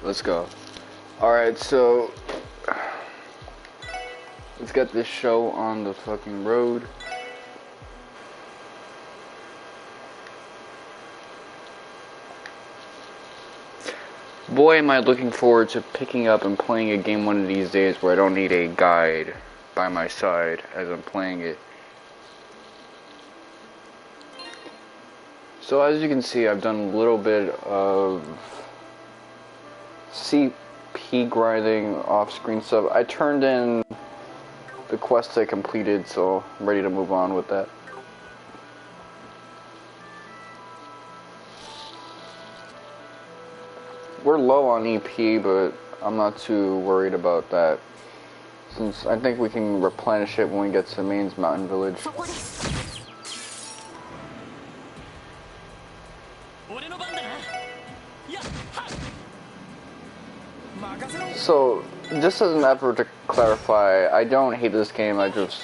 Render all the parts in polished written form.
Let's go. Alright, so let's get this show on the fucking road. Boy, am I looking forward to picking up and playing a game one of these days where I don't need a guide by my side as I'm playing it. So as you can see, I've done a little bit of CP grinding, off-screen stuff. I turned in the quest I completed, so I'm ready to move on with that. We're low on EP, but I'm not too worried about that, since I think we can replenish it when we get to Maine's Mountain Village. So, just as an effort to clarify, I don't hate this game. I just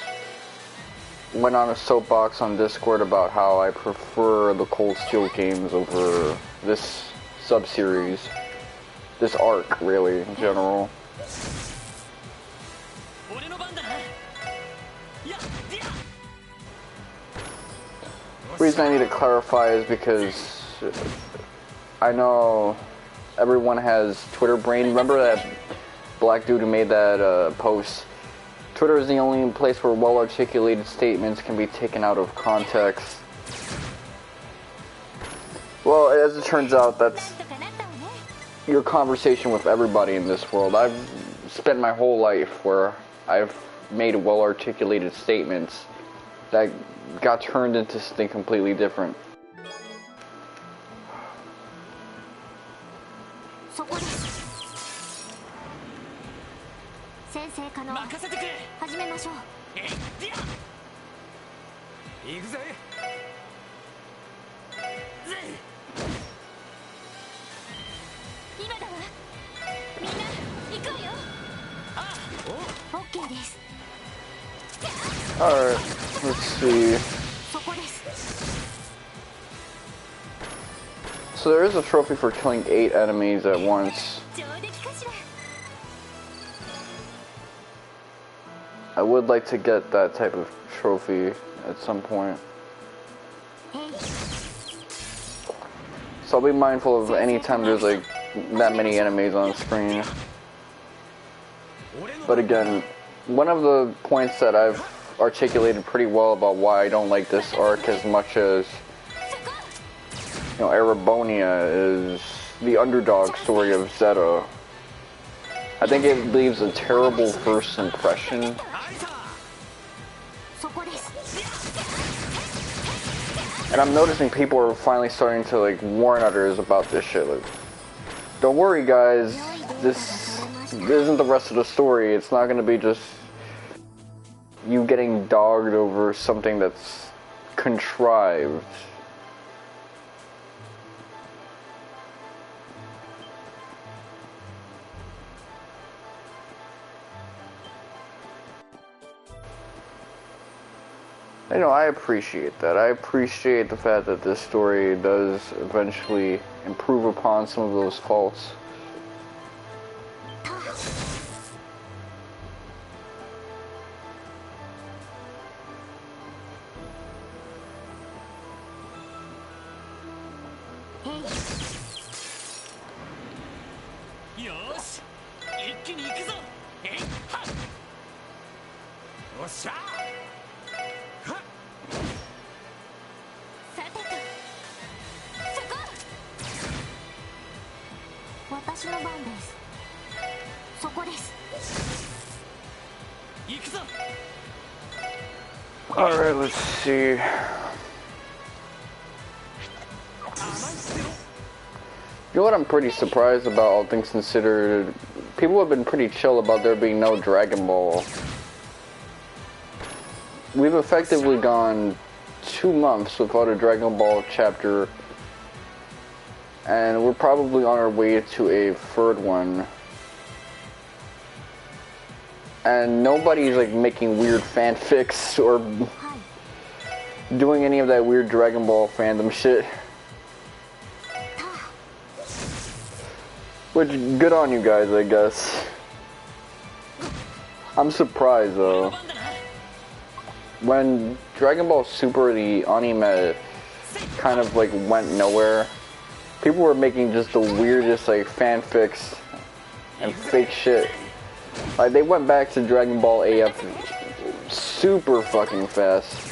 went on a soapbox on Discord about how I prefer the Cold Steel games over this sub-series. This arc, really, in general. The reason I need to clarify is because I know everyone has Twitter brain. Remember that black dude who made that post? Twitter is the only place where well-articulated statements can be taken out of context. Well, as it turns out, that's your conversation with everybody in this world. I've spent my whole life where I've made well-articulated statements that got turned into something completely different. Alright, let's see. So there is a trophy for killing 8 enemies at once. I would like to get that type of trophy at some point. So I'll be mindful of any time there's like that many enemies on screen. But again, one of the points that I've articulated pretty well about why I don't like this arc as much as, you know, Erebonia is the underdog story of Zeta. I think it leaves a terrible first impression. And I'm noticing people are finally starting to like warn others about this shit. Like, don't worry guys, this isn't the rest of the story. It's not gonna be just you getting dogged over something that's contrived. You know, I appreciate that. I appreciate the fact that this story does eventually improve upon some of those faults. Alright, let's see. You know what I'm pretty surprised about, all things considered? People have been pretty chill about there being no Dragon Ball. We've effectively gone 2 months without a Dragon Ball chapter, and we're probably on our way to a 3rd one. And nobody's like making weird fanfics or doing any of that weird Dragon Ball fandom shit. Which, good on you guys, I guess. I'm surprised though. When Dragon Ball Super, the anime, kind of like went nowhere, people were making just the weirdest like fanfics and fake shit. Like they went back to Dragon Ball AF super fucking fast.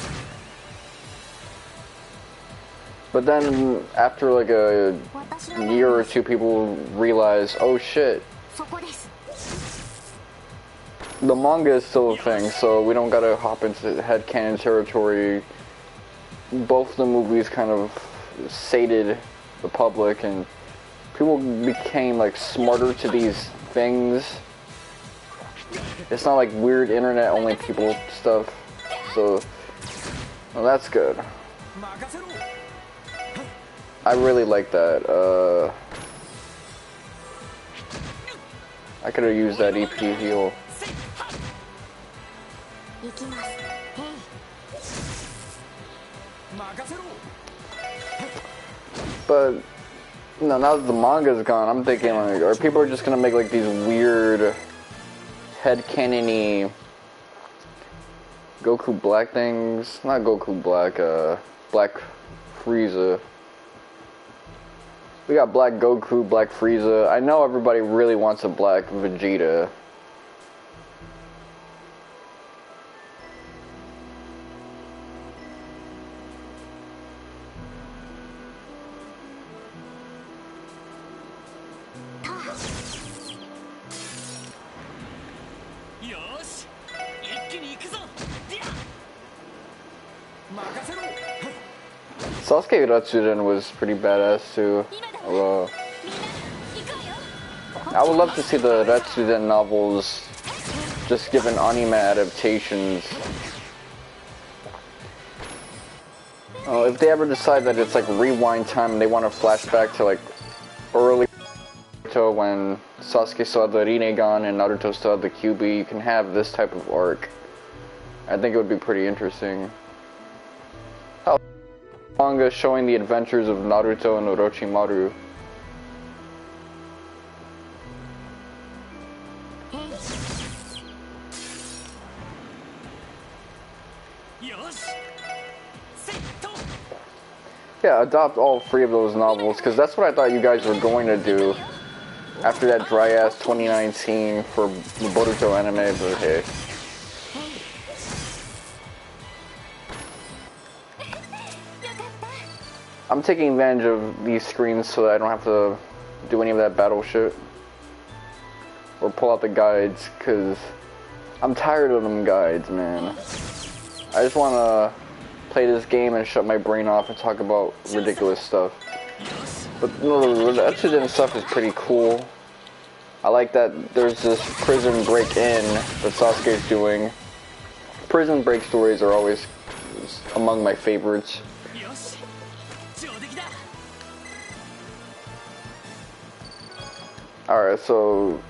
But then after like a year or two, people realized, oh shit, the manga is still a thing, so we don't gotta hop into headcanon territory. Both the movies kind of sated the public, and people became like smarter to these things. It's not like weird internet only people stuff, so well, that's good. I really like that. I could have used that EP heal. But no, now that the manga's gone, I'm thinking like, are people just gonna make like these weird headcanon-y Goku Black things? Not Goku Black, Black Frieza. We got Black Goku, Black Frieza. I know everybody really wants a Black Vegeta. Sasuke Ratsuden was pretty badass too. I would love to see the Ratsuden novels just given anime adaptations. If they ever decide that it's like rewind time and they want to flash back to like early Naruto when Sasuke still had the Rinnegan and Naruto still had the Kyuubi, you can have this type of arc. I think it would be pretty interesting. Manga showing the adventures of Naruto and Orochimaru. Yeah, adopt all 3 of those novels, because that's what I thought you guys were going to do after that dry-ass 2019 for the Boruto anime, but hey. I'm taking advantage of these screens so that I don't have to do any of that battle shit. Or pull out the guides, because I'm tired of them guides, man. I just want to play this game and shut my brain off and talk about ridiculous stuff. But no, the Etsuden stuff is pretty cool. I like that there's this prison break-in that Sasuke's doing. Prison break stories are always among my favorites. Alright, so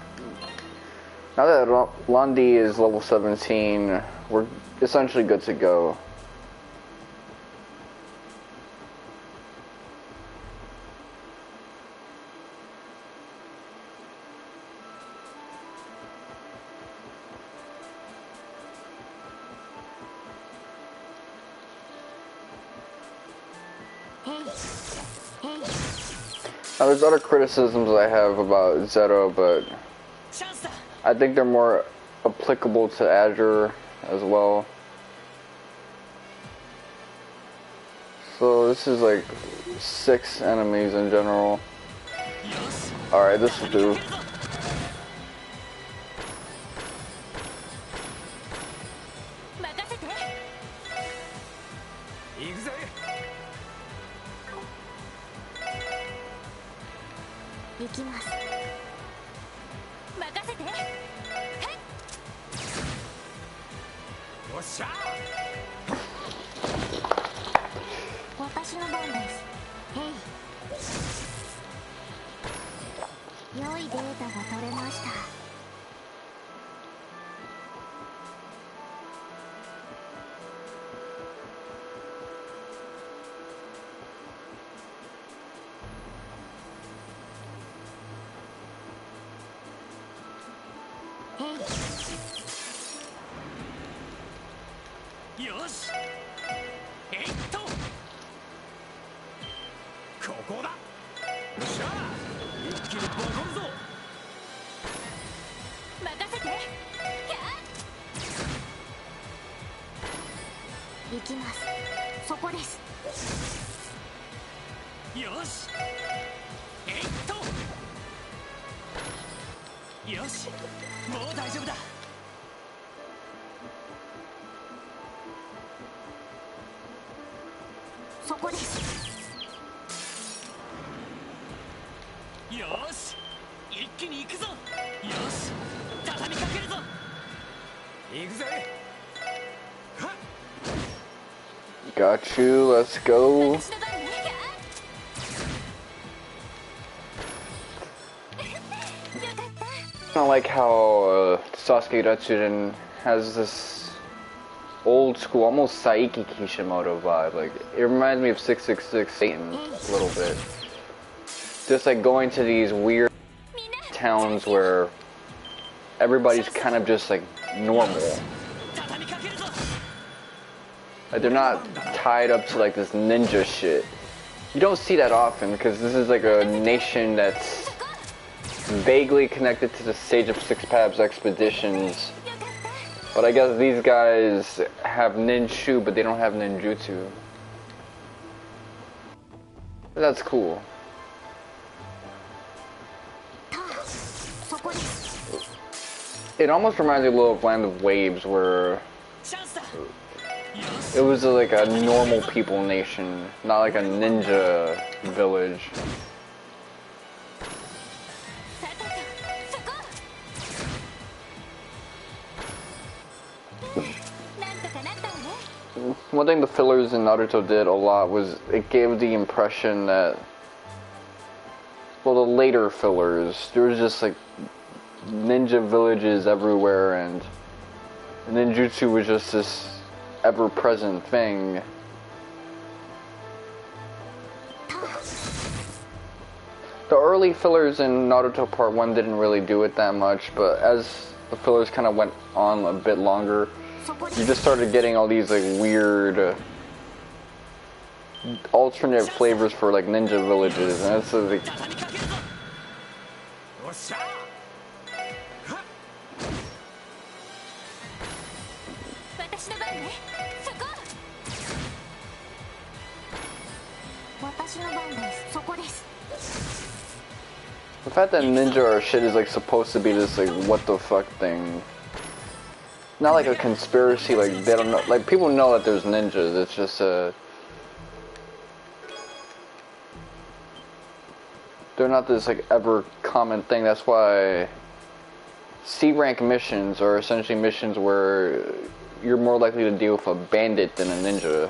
now that Londi is level 17, we're essentially good to go. Now, there's other criticisms I have about Zero, but I think they're more applicable to Azure as well. So this is like 6 enemies in general. Alright, this will do. よしえいっとここだよっしゃ一気にボコるぞ任せて行きますそこですよしえいっとよしもう大丈夫だそこですよし一気に行くぞよし畳みかけるぞ行くぜ Got you, let's go. I like how Sasuke Retsuden has this old school, almost Saiki Kishimoto vibe. Like, it reminds me of 666 Satan a little bit. Just like going to these weird towns where everybody's kind of just like normal. Like, they're not tied up to like this ninja shit. You don't see that often because this is like a nation that's vaguely connected to the Sage of Six Paths expeditions. But I guess these guys have ninjutsu, but they don't have ninjutsu. That's cool. It almost reminds me a little of Land of Waves, where it was like a normal people nation, not like a ninja village. One thing the fillers in Naruto did a lot was it gave the impression that, well, the later fillers, there was just like ninja villages everywhere, and ninjutsu was just this ever-present thing. The early fillers in Naruto Part 1 didn't really do it that much, but as the fillers kind of went on a bit longer, you just started getting all these like weird alternate flavors for like ninja villages, and it's like the fact that ninja or shit is like supposed to be this like what the fuck thing. Not like a conspiracy, like they don't know, like people know that there's ninjas, it's just they're not this like ever common thing. That's why C rank missions are essentially missions where you're more likely to deal with a bandit than a ninja.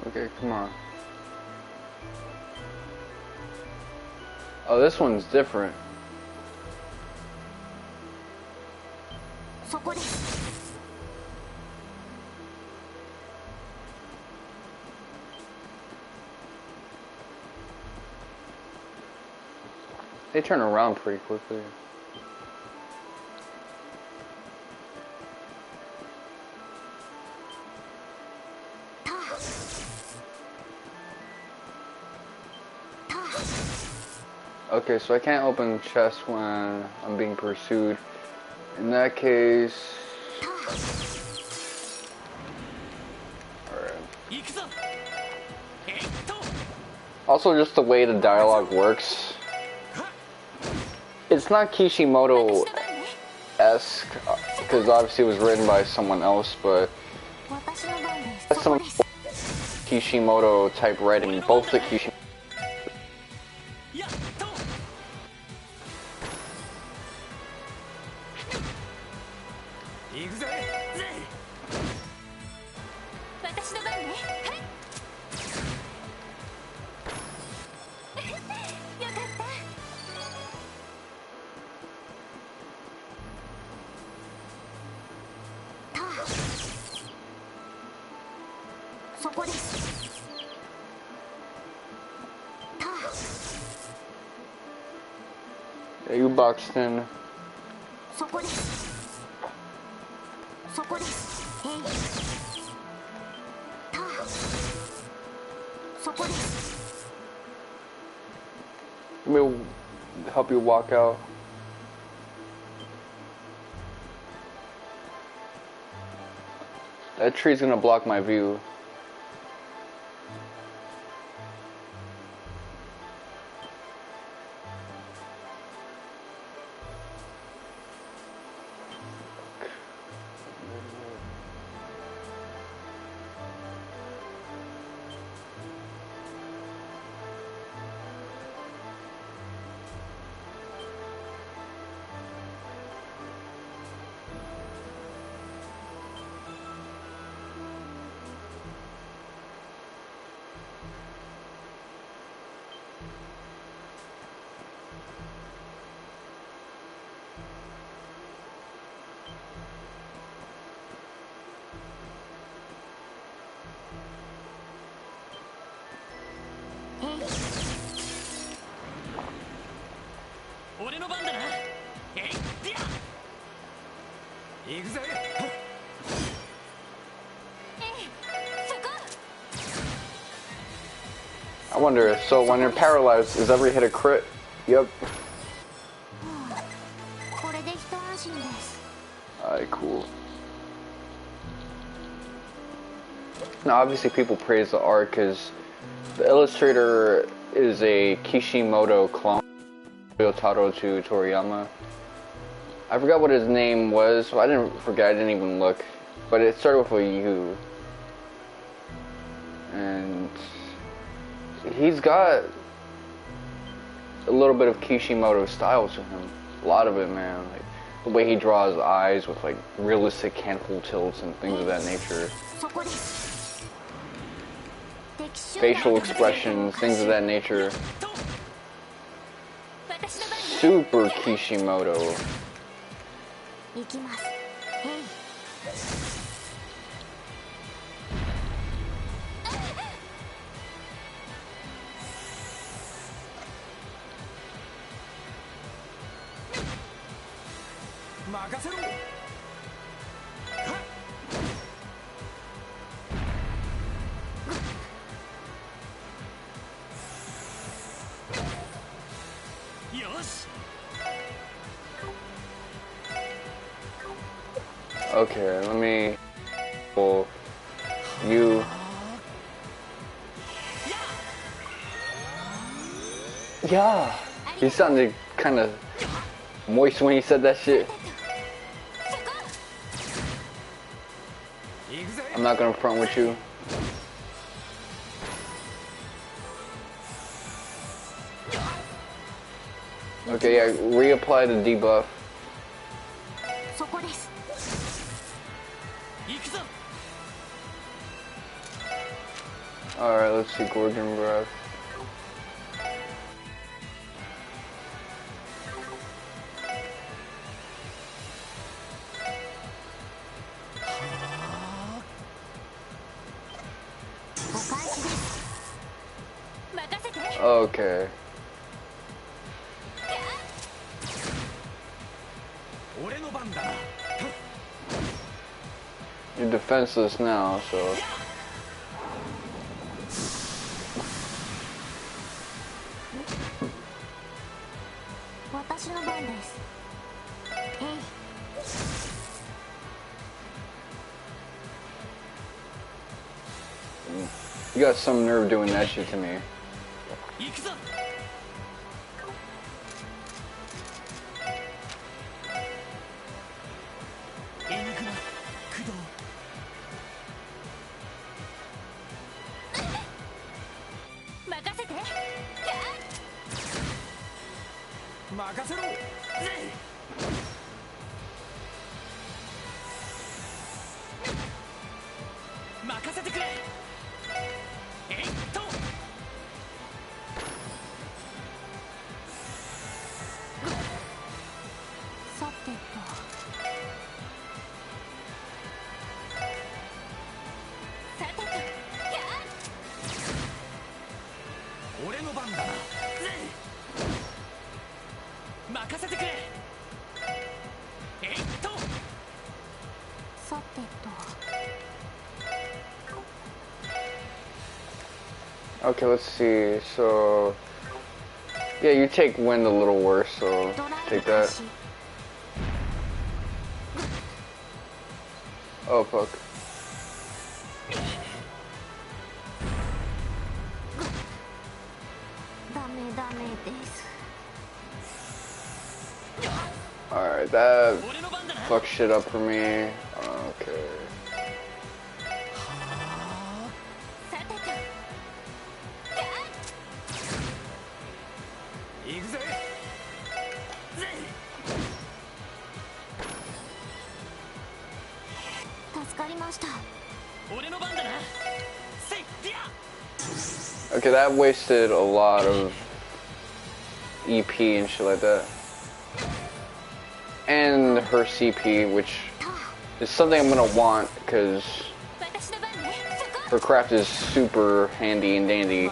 Okay, come on. Oh, this one's different. They turn around pretty quickly. Okay, so I can't open chests when I'm being pursued. In that case... Alright. Also, just the way the dialogue works. It's not Kishimoto-esque, because obviously it was written by someone else, but... That's some Kishimoto-type writing, both the Kishimoto... Yeah, you boxed in. Let me help you walk out. That tree's gonna block my view. I wonder, so when you're paralyzed, is every hit a crit? Yep. Alright, cool. Now, obviously people praise the art because the illustrator is a Kishimoto clone, Ryotaro to Toriyama. I forgot what his name was, so I didn't even look. But it started with a U. And he's got a little bit of Kishimoto style to him. A lot of it, man. Like the way he draws eyes with like realistic canthal tilts and things of that nature. Facial expressions, things of that nature. Super Kishimoto. Okay, let me... Well, you... Yeah! He sounded kind of moist when he said that shit. I'm not gonna front with you. Okay, yeah, reapply the debuff. Alright, let's see, Gorgon Breath. Okay. You're defenseless now, so... You got some nerve doing that shit to me. 行くぞ。エニグマ駆動。任せて。任せろ。任せてくれ。えいっと。さてと。さてと。俺の番だな。任せてくれ。えいっと。さてと。Okay, let's see. So, yeah, you take wind a little worse, so take that. Oh, fuck. Alright, that fucked shit up for me. Okay. Okay, that wasted a lot of EP and shit like that. And her CP, which is something I'm gonna want because her craft is super handy and dandy.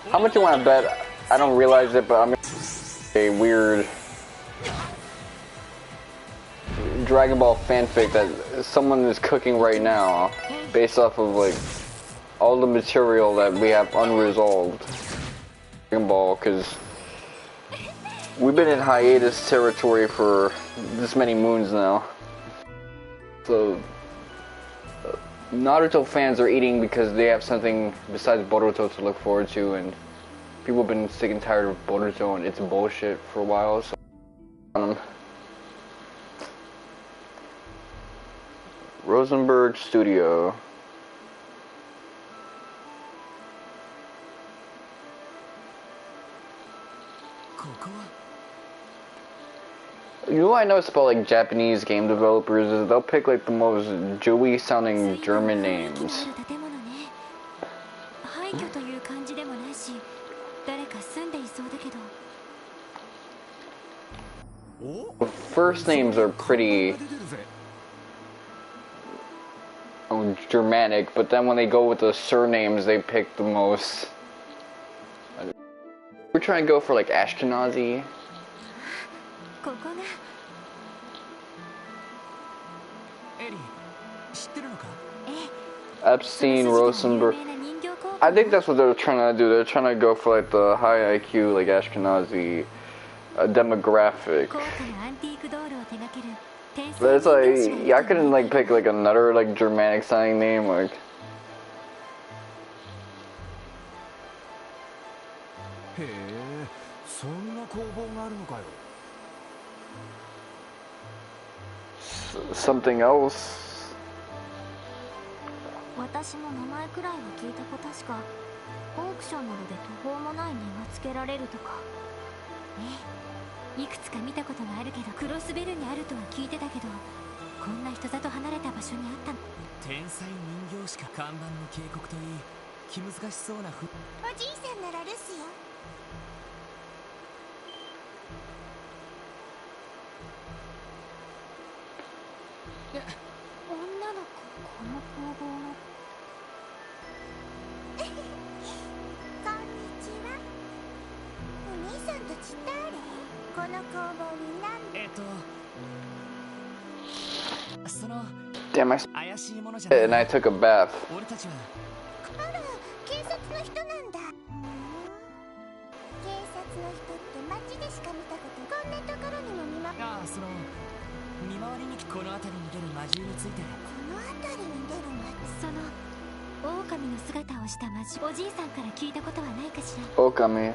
How much you want to bet? I don't realize it, but I'm a weird Dragon Ball fanfic that someone is cooking right now based off of like all the material that we have unresolved. Dragon Ball, because we've been in hiatus territory for this many moons now. So Naruto fans are eating because they have something besides Boruto to look forward to, and people have been sick and tired of Boruto and its bullshit for a while, so Rosenberg Studio. You know what I noticed about like Japanese game developers is they'll pick like the most Jewy sounding German names. The first names are pretty Germanic, but then when they go with the surnames, they pick the most. We're trying to go for like Ashkenazi. Epstein, Rosenberg. I think that's what they're trying to do. They're trying to go for like the high IQ, like Ashkenazi demographic. But it's like, yeah, I couldn't like pick like another like Germanic sounding name like. Something else. 私も名前くらいは聞いたことしかオークションなどで途方もない値がつけられるとかいくつか見たことがあるけどクロスベルにあるとは聞いてたけどこんな人里離れた場所にあったの天才人形しか看板の警告といい気難しそうなふおじいさんなら留守よ女の子この工房のこんにちはお兄さんたち誰この工房に何その Damn, I and I took a bath. 俺たちはあら警察の人なんだ警察しか見たことこんなところにも見まこああ、その見回りにこの辺りに出る魔獣について。の辺りに出るまその狼の姿をした魔獣おじいさんから聞いたことはないかしら Okami.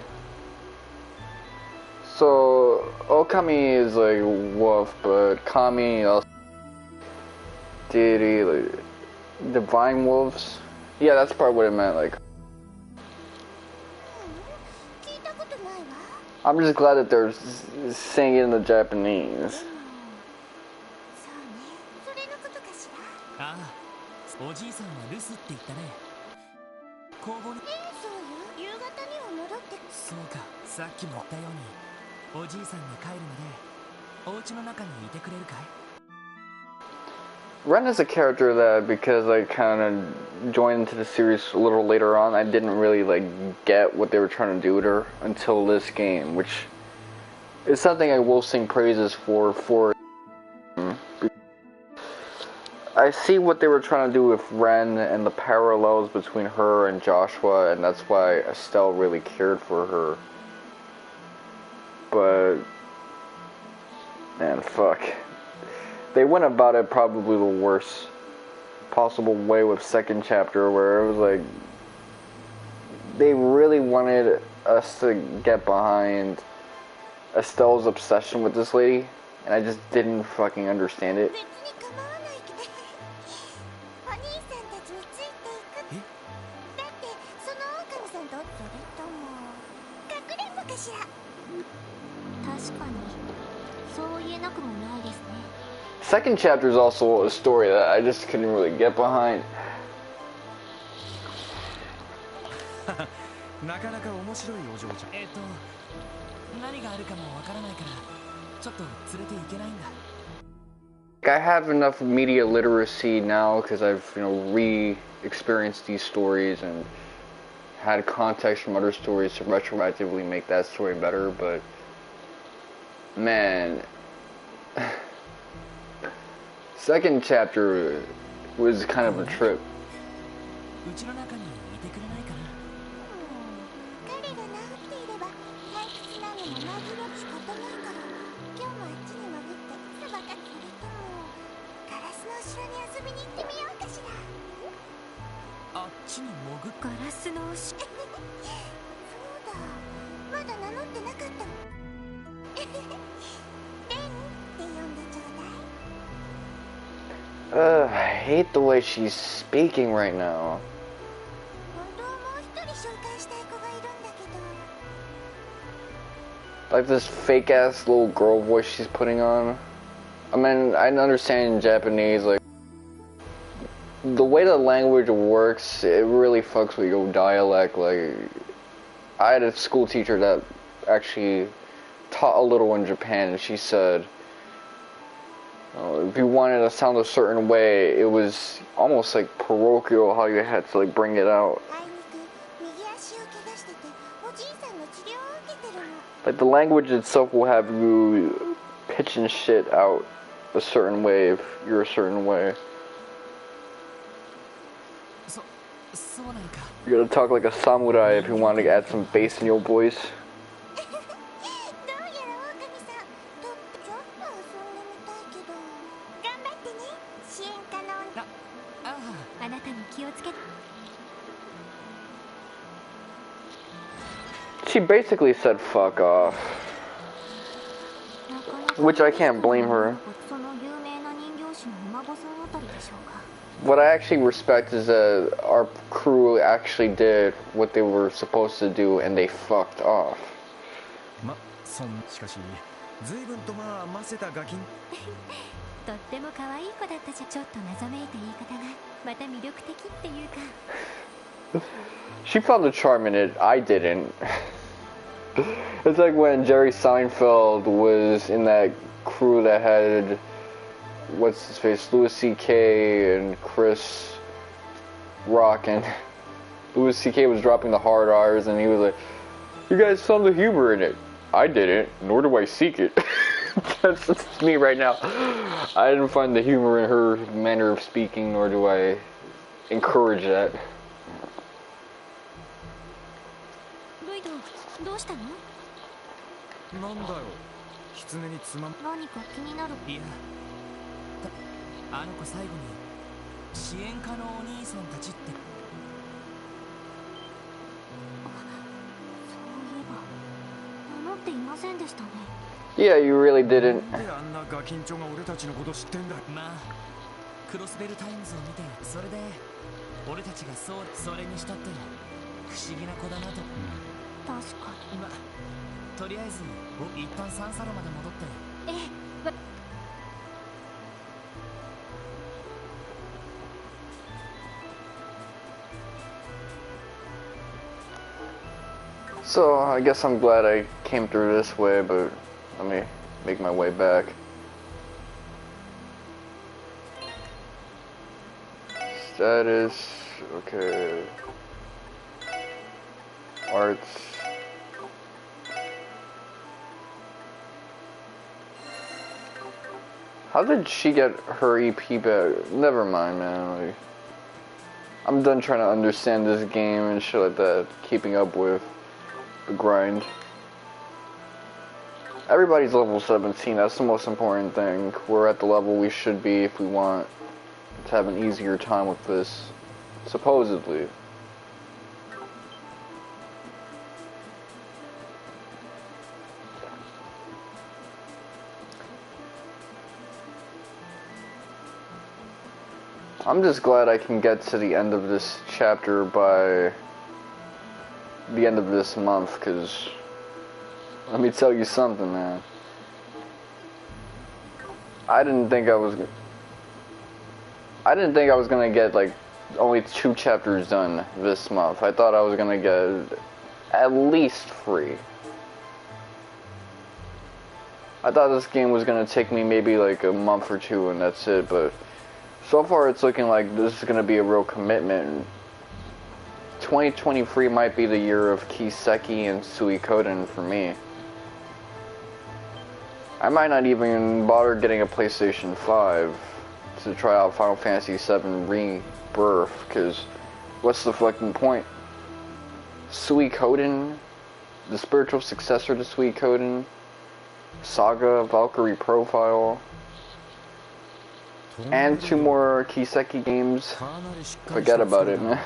So Okami is like wolf, but Kami also deity, like divine wolves. Yeah, that's probably what it meant. Like, 聞いたことないわ I'm just glad that they're saying it in the Japanese. そうねそれのことかしらああ、おじいさんは留守って言ったね。工房に。そうよ夕方には戻ってそうか、さっきも言ったようにおじいさんが帰るまでお家の中にいてくれるかい。Ren is a character that, because I kind of joined into the series a little later on, I didn't really like get what they were trying to do with her until this game, which is something I will sing praises for. I see what they were trying to do with Ren and the parallels between her and Joshua, and that's why Estelle really cared for her. But man, fuck. They went about it probably the worst possible way with second chapter, where it was like they really wanted us to get behind Estelle's obsession with this lady, and I just didn't fucking understand it. 別に構わないけどお兄さんたちについていくだってその狼さんとそれともかくれんぼかしら確かにそう言えなくもないですね Second chapter is also a story that I just couldn't really get behind. なかなか面白いお嬢ちゃん。何があるかもわからないからちょっと連れて行けないんだ。I have enough media literacy now because I've, re-experienced these stories and had context from other stories to retroactively make that story better, but man, second chapter was kind of a trip. うちの中にいてくれないかな。彼が治っていれば退屈なのも紛れ仕方ないから今日もあっちに潜ってそばかそれともガラスの後ろに遊びに行ってみようかしらあっちに潜っガラスの後そうだまだ名乗ってなかったのレンって呼んでちょうだい I hate the way she's speaking right now. 本当はもう一人紹介したい子がいるんだけど Like this fake ass little girl voice she's putting on. I mean, I understand in Japanese, like, the way the language works, it really fucks with your dialect. Like, I had a school teacher that actually taught a little in Japan, and she said, if you wanted to sound a certain way, it was almost like parochial how you had to like bring it out. あいにく右足を怪我してておじいさんの治療を受けてるの Like the language itself will have you pitching shit out a certain way if you're a certain way. そうなのか。 You gotta talk like a samurai if you want to add some bass in your voice. どうやら狼さんとってちょっと遊んでみたいけど頑張ってね支援可能あなたに気をつけて She basically said fuck off, which I can't blame her. その有名な人形師のお孫さんあたりでしょうか What I actually respect is that our crew actually did what they were supposed to do and they fucked off. しかし随分とませたガキンとっても可愛い子だったじゃちょっと謎めいた言い方がまた魅力的っていうか She found the charm in it, I didn't. It's like when Jerry Seinfeld was in that crew that had, what's his face, Louis C.K. and Chris Rock, and Louis C.K. was dropping the hard R's and he was like, you guys found the humor in it. I didn't, nor do I seek it. That's me right now. I didn't find the humor in her manner of speaking, nor do I encourage that. ルイドどうしたのなんだよ。狐につまん。何か気になる。いやあの子最後に支援家のお兄さんたちって。そういえば名乗っていませんでしたね。 Yeah, you really didn't. なんであんなガキンチョが俺たちのこと知ってんだ。まあクロスベルタイムズを見て、それで俺たちがそれにしたって不思議な子だなと。確かに。まとりあえず一旦サンサロまで戻って。ええ。 So, I guess I'm glad I came through this way, but let me make my way back. Status, okay. Arts. How did she get her EP back? Never mind, man. Like, I'm done trying to understand this game and shit like that, keeping up with the grind. Everybody's level 17, that's the most important thing. We're at the level we should be if we want to have an easier time with this, supposedly. I'm just glad I can get to the end of this chapter by the end of this month, because let me tell you something, man. I didn't think I was gonna get like only 2 chapters done this month. I thought I was gonna get at least 3. I thought this game was gonna take me maybe like a month or 2 and that's it, but so far it's looking like this is gonna be a real commitment. 2023 might be the year of Kiseki and Suikoden for me. I might not even bother getting a PlayStation 5 to try out Final Fantasy VII Rebirth, because what's the fucking point? Suikoden, the spiritual successor to Suikoden, Saga, Valkyrie Profile, and 2 more Kiseki games. Forget about it, man.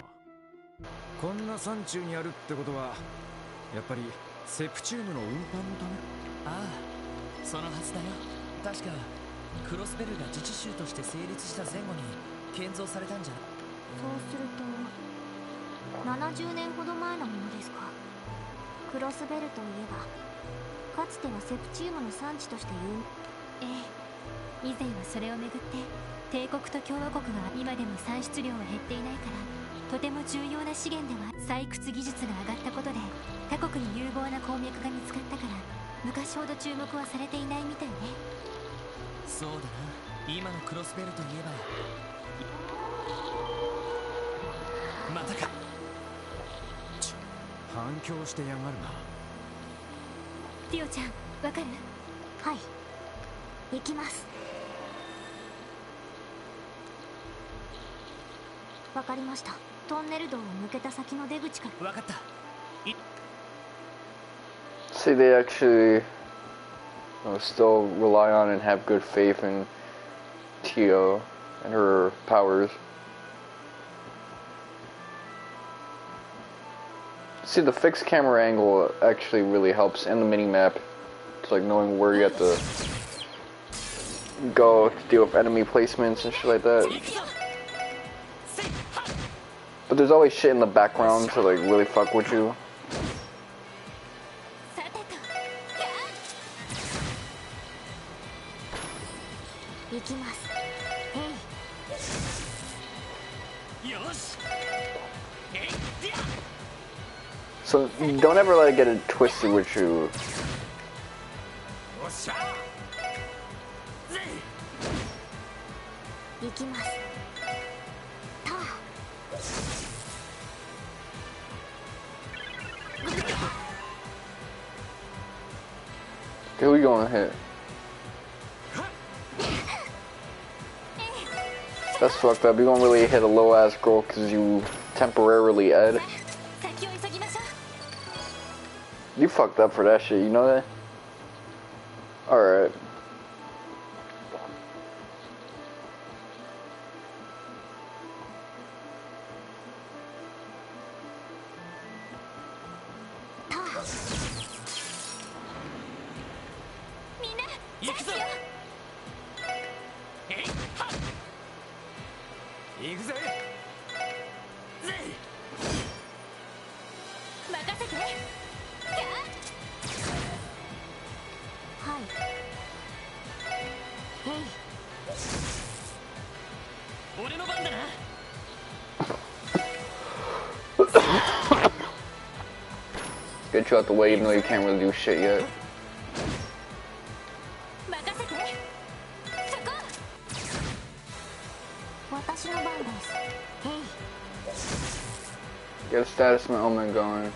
こんな山中にあるってことはやっぱりセプチウムの運搬のため。ああ、そのはずだよ。確かクロスベルが自治州として成立した前後に建造されたんじゃ。そうすると70年ほど前のものですか。クロスベルといえばかつてはセプチウムの産地として有名。ええ、以前はそれをめぐって帝国と共和国が今でも産出量は減っていないからとても重要な資源では。採掘技術が上がったことで他国に有望な鉱脈が見つかったから昔ほど注目はされていないみたいね。そうだな、今のクロスベルといえば。またか。反響してやがるな。ティオちゃん、わかる？はい、行きます。わかりました。トンネル道を抜けた先の出口から。わかった。See, they actually still rely on and have good faith in Tio and her powers. See, the fixed camera angle actually really helps in the mini-map. It's like knowing where you have to go to deal with enemy placements and shit like that. But there's always shit in the background to like really fuck with you. So don't ever let it get it twisted with you. Who we gonna hit? That's fucked up. You gonna really hit a low ass girl cause you temporarily ed? You fucked up for that shit, you know that? Alright. Get you out the way even though you can't really do shit yet. Get a status moment going.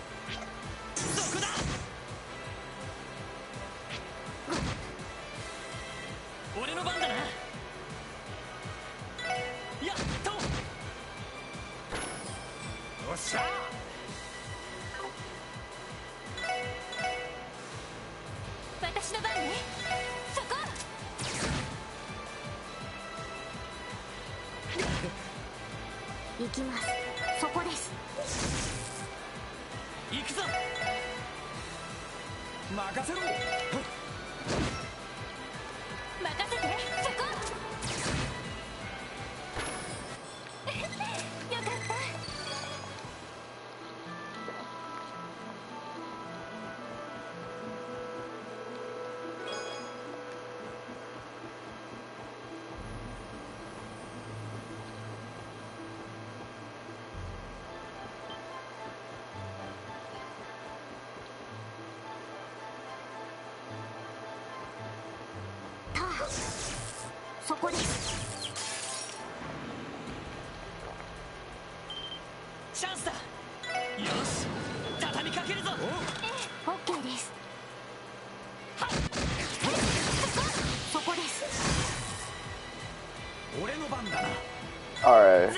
Alright.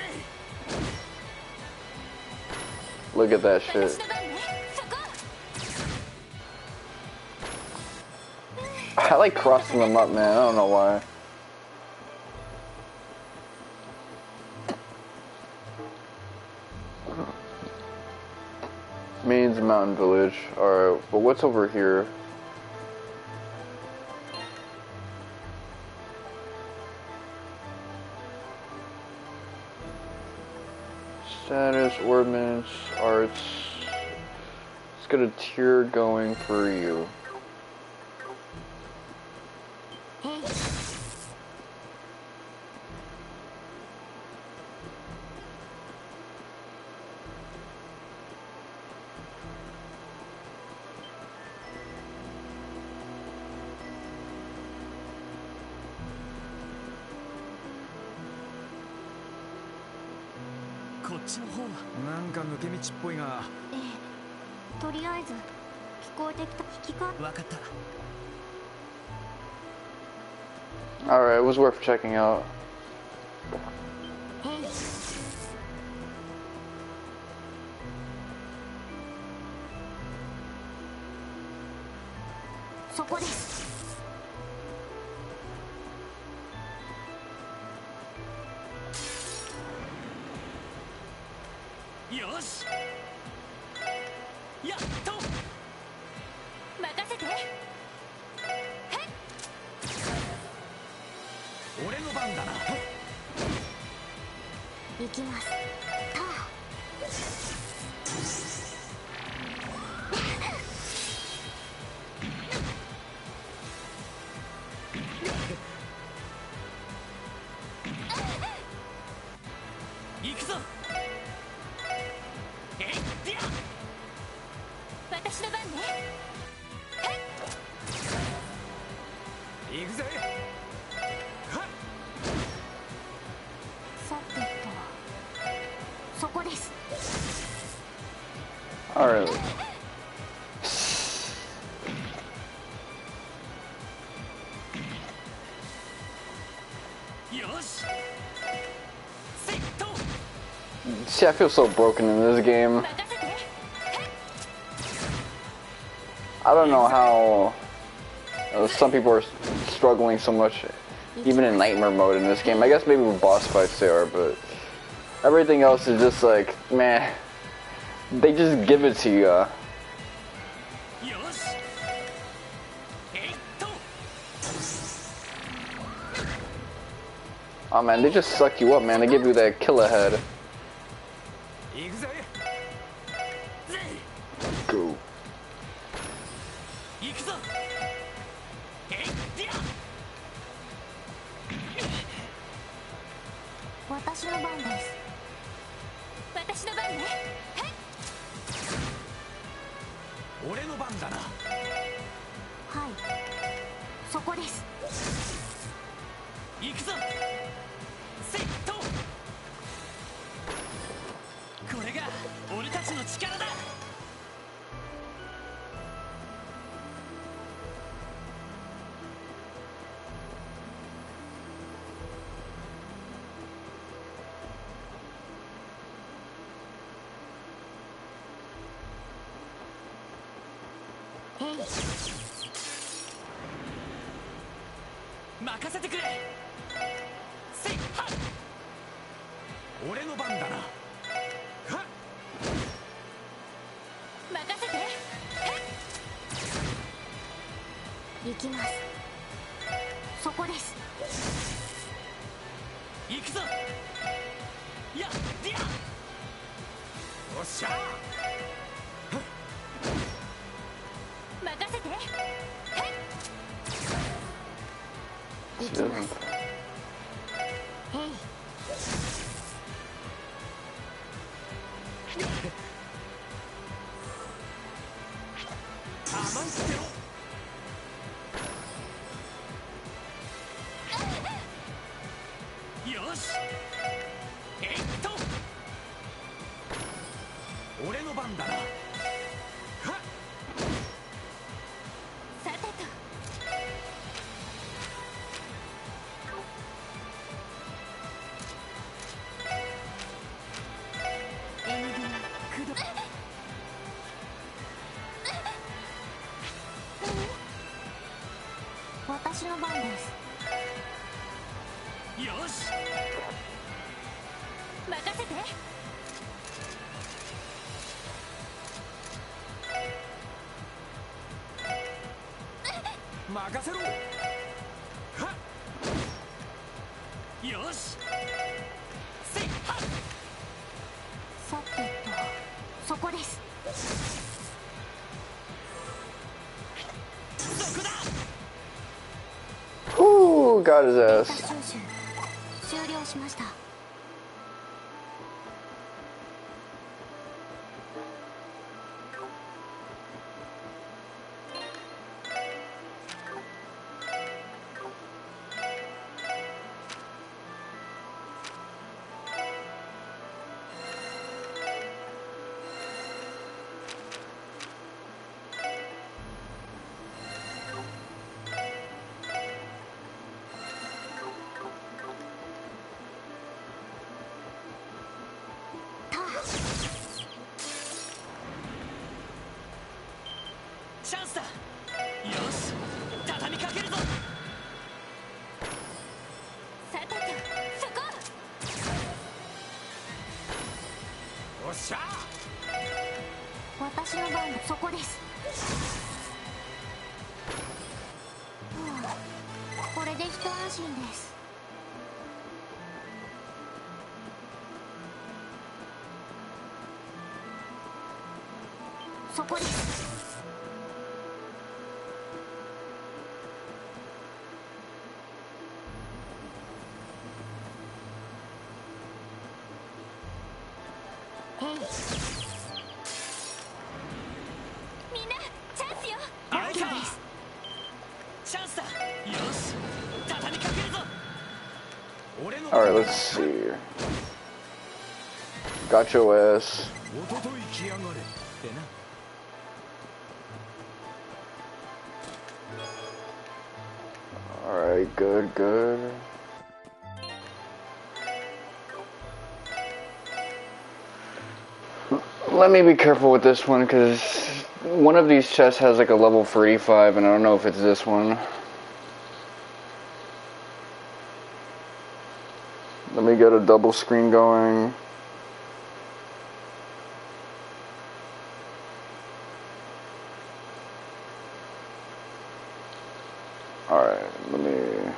Look at that shit. I like crossing them up, man. I don't know why. Means Mountain Village. Alright, but what's over here? Status, ordnance, arts. Let's get a tier going for you. Alright, it was worth checking out. Alright. See, I feel so broken in this game. I don't know how Some people are struggling so much, even in nightmare mode in this game. I guess maybe with boss fights they are, but everything else is just like, man, they just give it to you. Oh man, they just suck you up, man. They give you that killer head. Go. 私の番です。私の番ね。俺の番だな。はい。そこです。行くぞ。セット。これが俺たちの力だ。任せてくれ。せいはっ。俺の番だな。はっ。任せて。行きます。そこです。行くぞ。やっディア。よっしゃ任せて。行きます。甘いってろ。よし。えっと。俺の番だな。はっ。さてと。私の番です。よし。任せて。任せろ。はっ。よし。せいはっ。さてと、そこです。そこだ。Ooh, got his ass. 収集終了しました。チャンスだ。よし。畳みかけるぞ。さてと、そこ。よっしゃ私の番のそこです。これで一安心です。そこです。みんなチャンスよ。あれか。チャンスだ。よし。畳みかけるぞ。 Alright, let's see. Got your ass. Alright, good, good. Let me be careful with this one, because One of these chests has like a level 45, and I don't know if it's this one. Let me get a double screen going. Alright, let me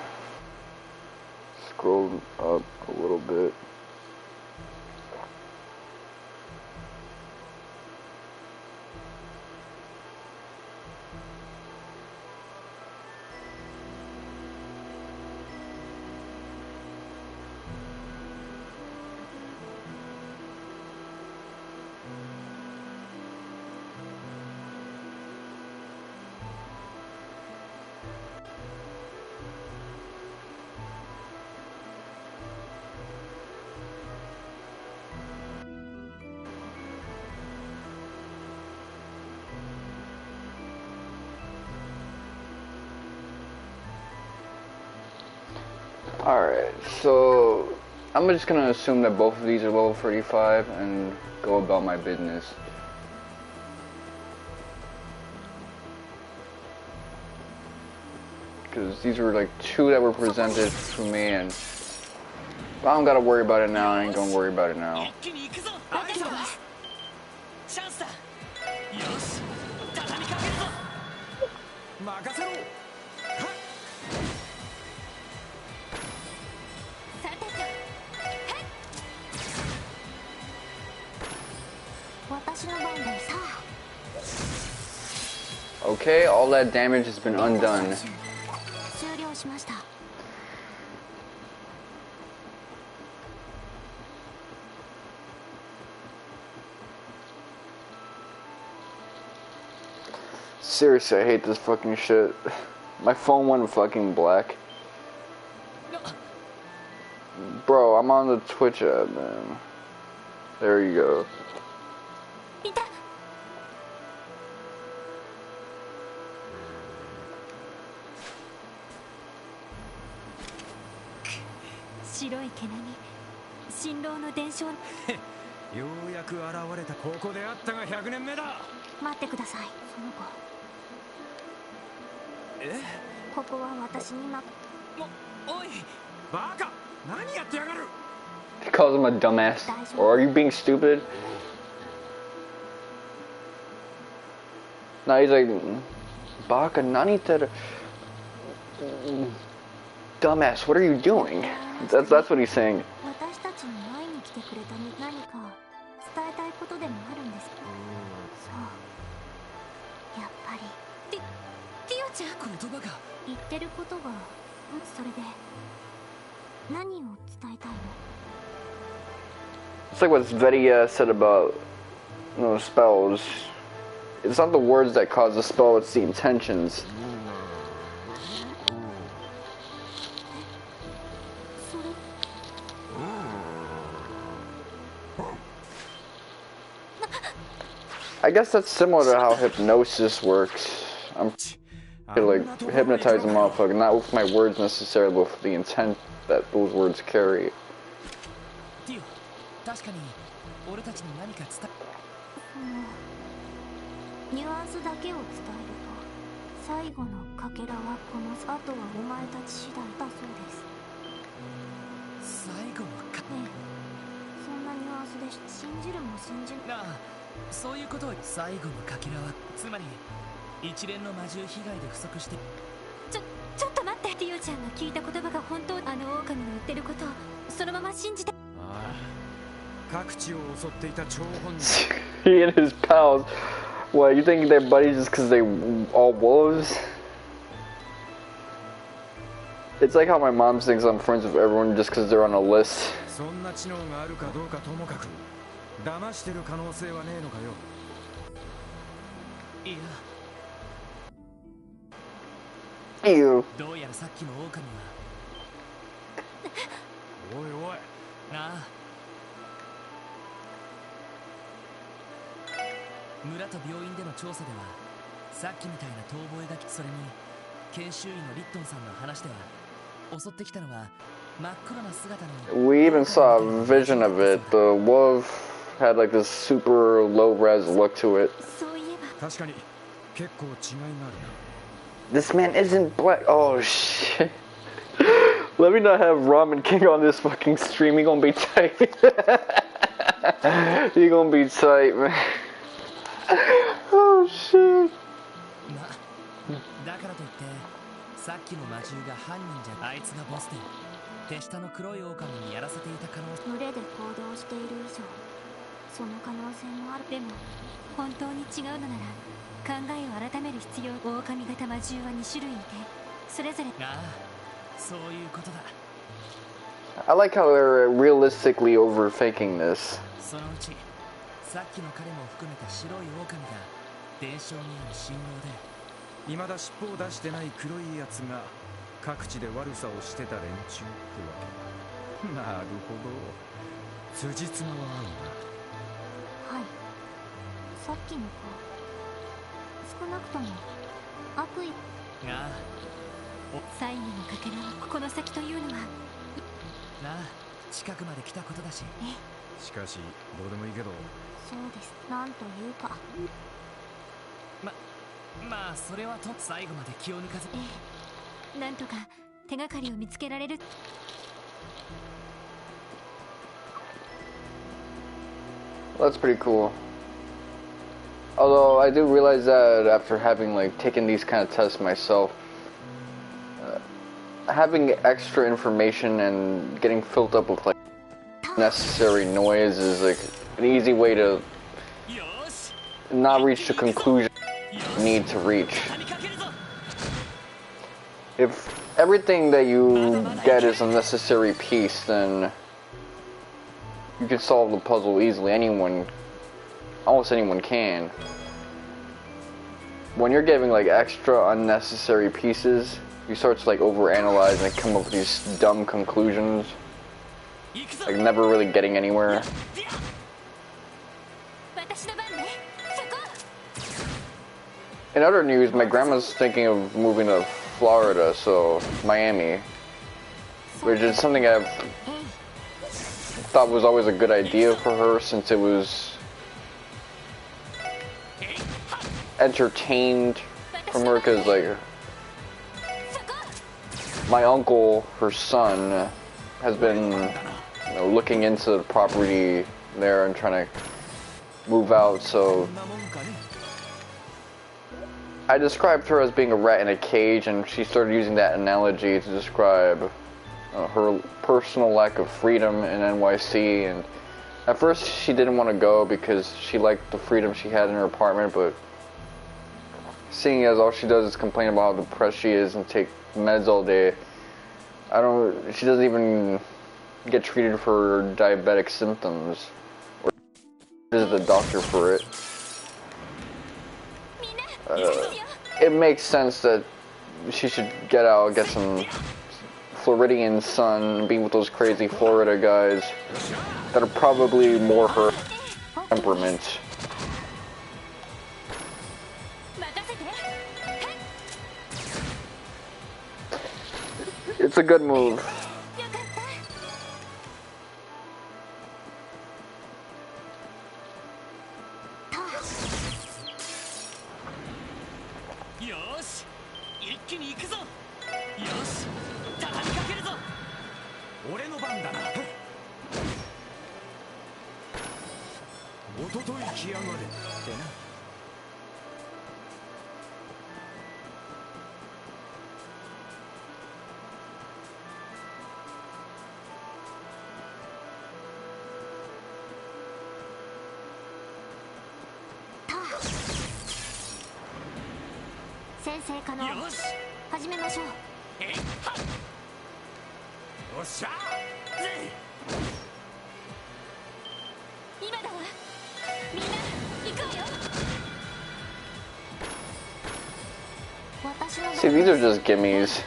scroll up a little bit. Alright, so I'm just gonna assume that both of these are level 35 and go about my business. Because these were like two that were presented to me, and if I don't gotta worry about it now, I ain't gonna worry about it now. Okay, all that damage has been undone. Seriously, I hate this fucking shit. My phone went fucking black. Bro, I'm on the Twitch app, man. There you go. He calls him a dumbass. Or are you being stupid? No, he's like, Baka, nanita. Dumbass, what are you doing? That's what he's saying. It's like what Sveti said about spells. It's not the words that cause the spell, it's the intentions. I guess that's similar to how hypnosis works. I'm like hypnotize a motherfucker, not with my words necessarily, but with the intent that those words carry. He and his pals. What, you think they're buddies just because they all wolves? It's like how my mom thinks I'm friends with everyone just because they're on a list. Ew. We even saw a vision of it. The wolf had like this super low res look to it. 確かに結構違いがあるな。 This man isn't black. Oh shit. Let me not have Ramen King on this fucking stream. He gonna be tight. He gonna be tight, man. Oh shit. だからといってさっきの魔獣が犯人じゃあいつがボスで手下の黒い狼にやらせていた可能性。群れで行動している以上その可能性もある。でも本当に違うのなら考えを改める必要。狼型魔獣は2種類いてそれぞれ。ああ、そういうことだ。 I like how they're realistically overfaking this. そのうちさっきの彼も含めた白い狼が伝承にある信号で未だ尻尾を出してない黒いやつが各地で悪さをしてた連中ってわけ。なるほど、辻褄は合うな。はい、さっきの子少なくとも悪意。ああ、最後のかけらはここの先というのは。なあ、近くまで来たことだし。しかしどうでもいいけど。そうです。なんというか。まあそれはと最後まで気を抜かず。なんとか手がかりを見つけられる。 That's pretty cool. Although I do realize that after having like taken these kind of tests myself, having extra information and getting filled up with like necessary noise is like an easy way to not reach the conclusion you need to reach. If everything that you get is a necessary piece, then you can solve the puzzle easily. Almost anyone can. When you're giving like extra unnecessary pieces, you start to like overanalyze and come up with these dumb conclusions, like never really getting anywhere. In other news, my grandma's thinking of moving to Florida, so Miami, which is something I've thought was always a good idea for her, since it was entertained from her, because like my uncle, her son, has been looking into the property there and trying to move out, so I described her as being a rat in a cage, and she started using that analogy to describe her personal lack of freedom in NYC. And at first she didn't want to go because she liked the freedom she had in her apartment, but seeing as all she does is complain about how depressed she is and take meds all day, she doesn't even get treated for diabetic symptoms or visit the doctor for it. It makes sense that she should get out, get some Floridian sun, be with those crazy Florida guys that are probably more her temperament. It's a good move. See, these are just gimmies.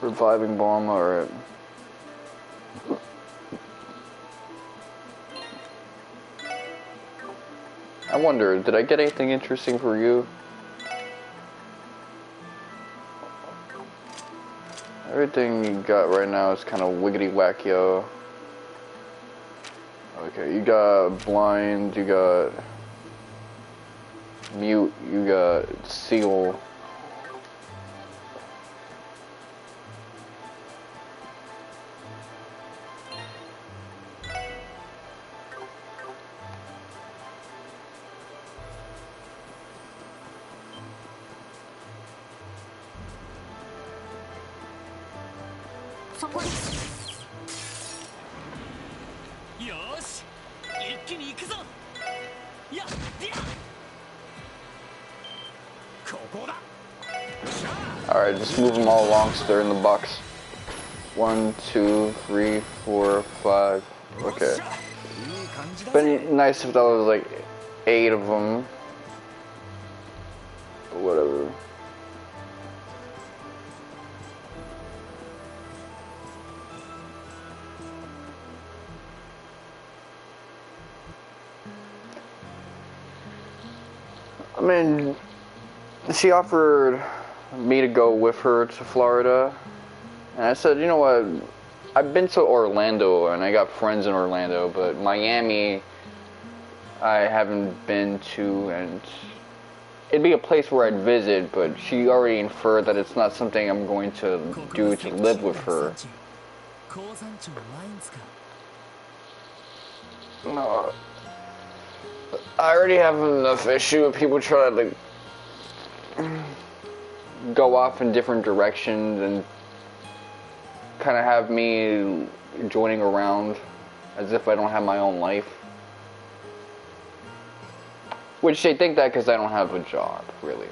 Reviving bomb, alright. I wonder, did I get anything interesting for you? Everything you got right now is kind of wiggity wackio. Okay, you got blind, you got mute, you got seal. Alright, just move them all along so they're in the box. 1, 2, 3, 4, 5. Okay. Been nice if that was like 8 of them. But whatever. I mean, she offered me to go with her to Florida, and I said, you know what, I've been to Orlando and I got friends in Orlando, but Miami I haven't been to, and it'd be a place where I'd visit, but she already inferred that it's not something I'm going to do to live with her. No, I already have enough issue with people trying to like go off in different directions and kind of have me joining around as if I don't have my own life. Which they think that because I don't have a job, really.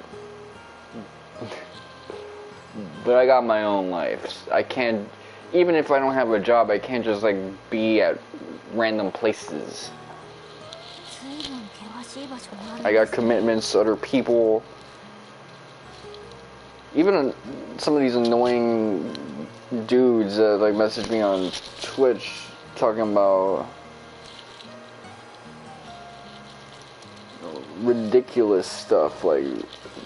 But I got my own life. I can't, even if I don't have a job, I can't just like be at random places. I got commitments to other people. Even some of these annoying dudes that like message me on Twitch talking about ridiculous stuff like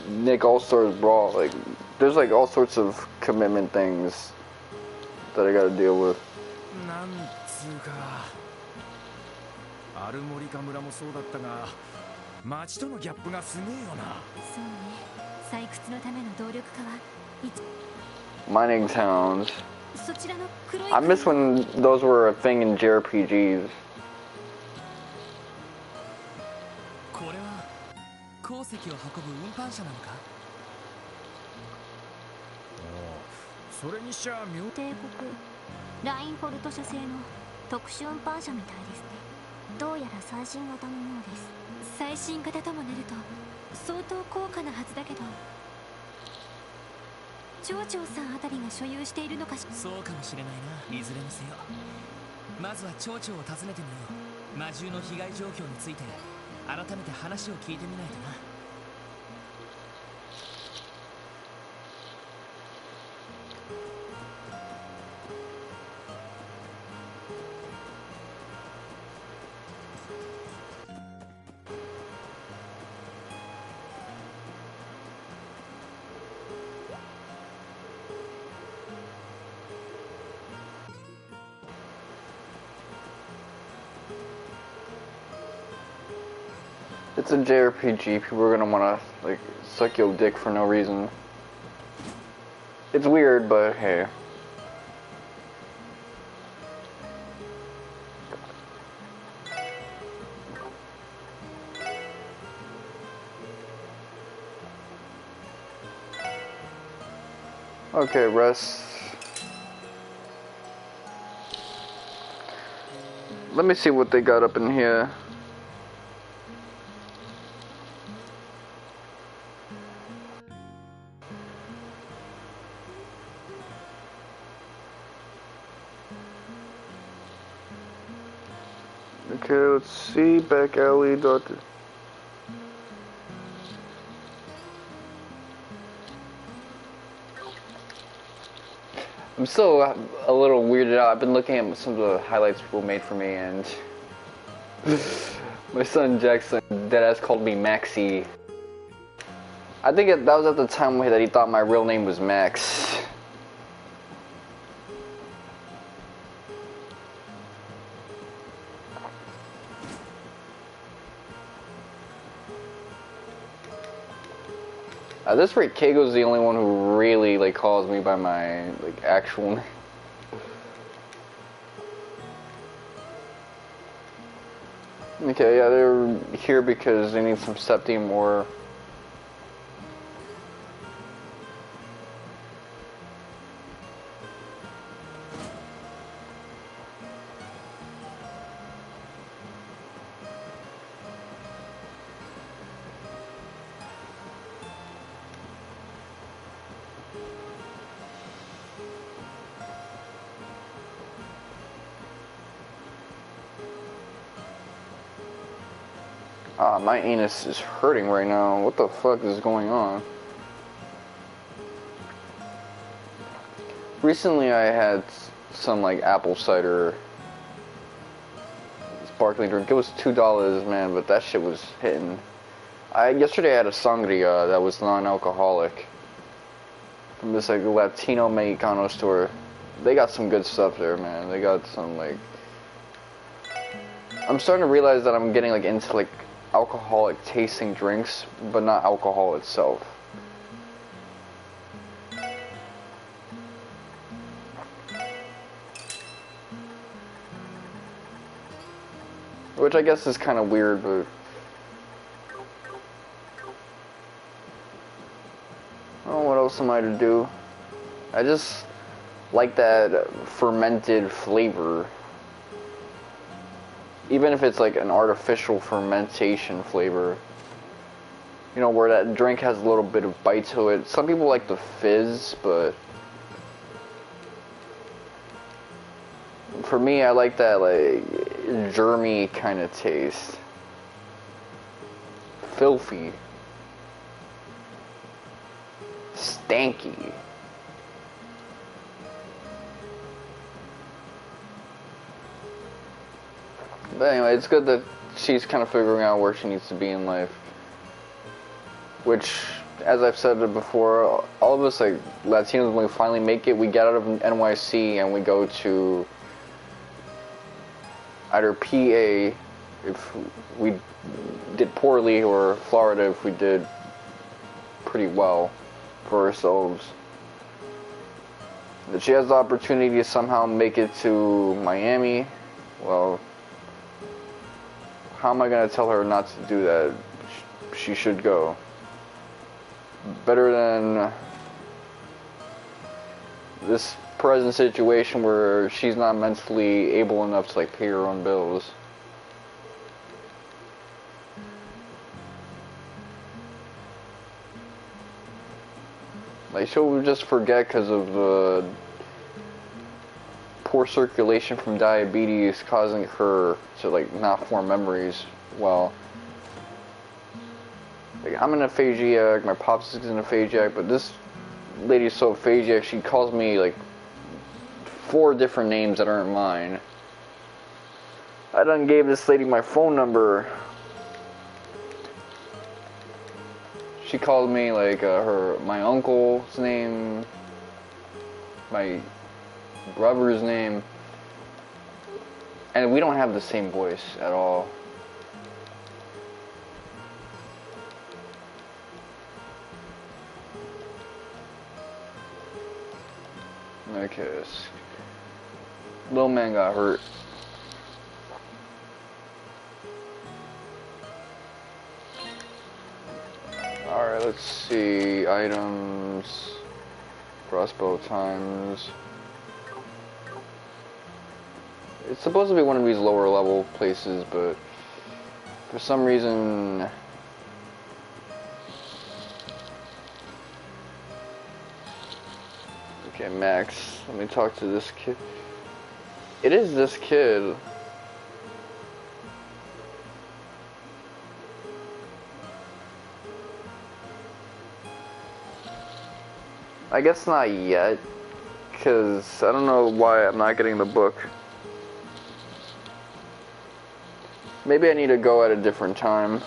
Nick All-Stars Brawl. Like there's like all sorts of commitment things that I gotta deal with. Mining towns. I miss when those were a thing in JRPGs. It's a JRPG, people are gonna wanna, like, suck your dick for no reason. It's weird, but hey. Okay, rest. Let me see what they got up in here. Okay, let's see, back alley, Doctor. I'm still a little weirded out. I've been looking at some of the highlights people made for me, and my son Jackson deadass called me Maxie. I think that was at the time that he thought my real name was Max. At this rate, Keigo's the only one who really like calls me by my like actual name. Okay, yeah, they're here because they need some septium ore. My anus is hurting right now. What the fuck is going on? Recently I had some like apple cider sparkling drink. It was $2, man, but that shit was hitting. Yesterday I had a sangria that was non-alcoholic from this like Latino Mexicano store. They got some good stuff there, man. They got some like. I'm starting to realize that I'm getting like into like alcoholic tasting drinks, but not alcohol itself. Which I guess is kind of weird, but I don't know what else am I to do. I just like that fermented flavor. Even if it's like an artificial fermentation flavor. You know, where that drink has a little bit of bite to it. Some people like the fizz, but for me, I like that like germy kind of taste. Filthy. Stanky. But anyway, it's good that she's kind of figuring out where she needs to be in life. Which, as I've said before, all of us like Latinos, when we finally make it, we get out of NYC and we go to either PA if we did poorly, or Florida if we did pretty well for ourselves. That she has the opportunity to somehow make it to Miami, well, how am I going to tell her not to do that? She should go. Better than this present situation where she's not mentally able enough to like pay her own bills. Like she'll just forget because of the poor circulation from diabetes causing her to like not form memories well. Like, I'm an aphasiac, my pops is an aphasiac, but this lady's so aphasiac, she calls me like 4 different names that aren't mine. I done gave this lady my phone number. She called me like my uncle's name, my brother's name, and we don't have the same voice at all. Okay, little man got hurt. Alright, let's see. Items. Crossbow times. It's supposed to be one of these lower level places, but for some reason okay, Max, let me talk to this kid. It is this kid. I guess not yet, because I don't know why I'm not getting the book. Maybe I need to go at a different time.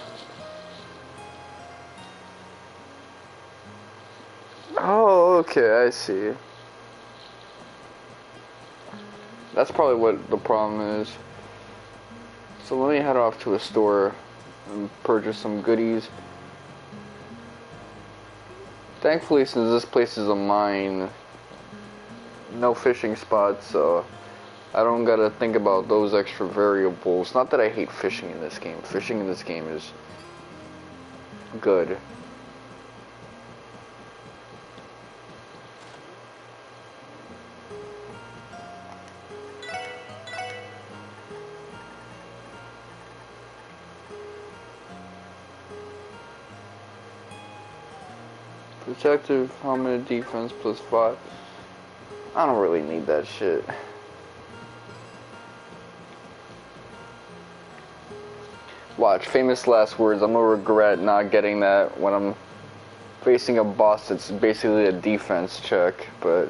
Oh, okay, I see. That's probably what the problem is. So let me head off to a store and purchase some goodies. Thankfully, since this place is a mine, no fishing spots, so I don't gotta think about those extra variables. Not that I hate fishing in this game. Fishing in this game is good. Protective helmet defense +5. I don't really need that shit. Watch, famous last words. I'm gonna regret not getting that when I'm facing a boss that's basically a defense check. But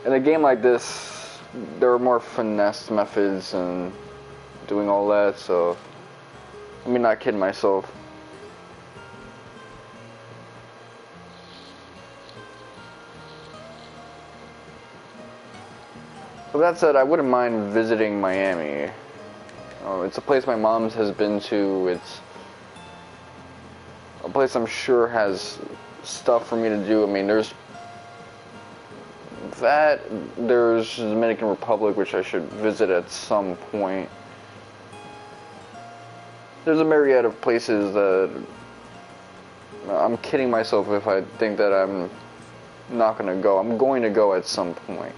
in a game like this, there are more finesse methods and doing all that, so let me not kid myself. With that said, I wouldn't mind visiting Miami. It's a place my mom has been to. It's a place I'm sure has stuff for me to do. I mean, there's the Dominican Republic, which I should visit at some point. There's a myriad of places that I'm kidding myself if I think that I'm not going to go. I'm going to go at some point.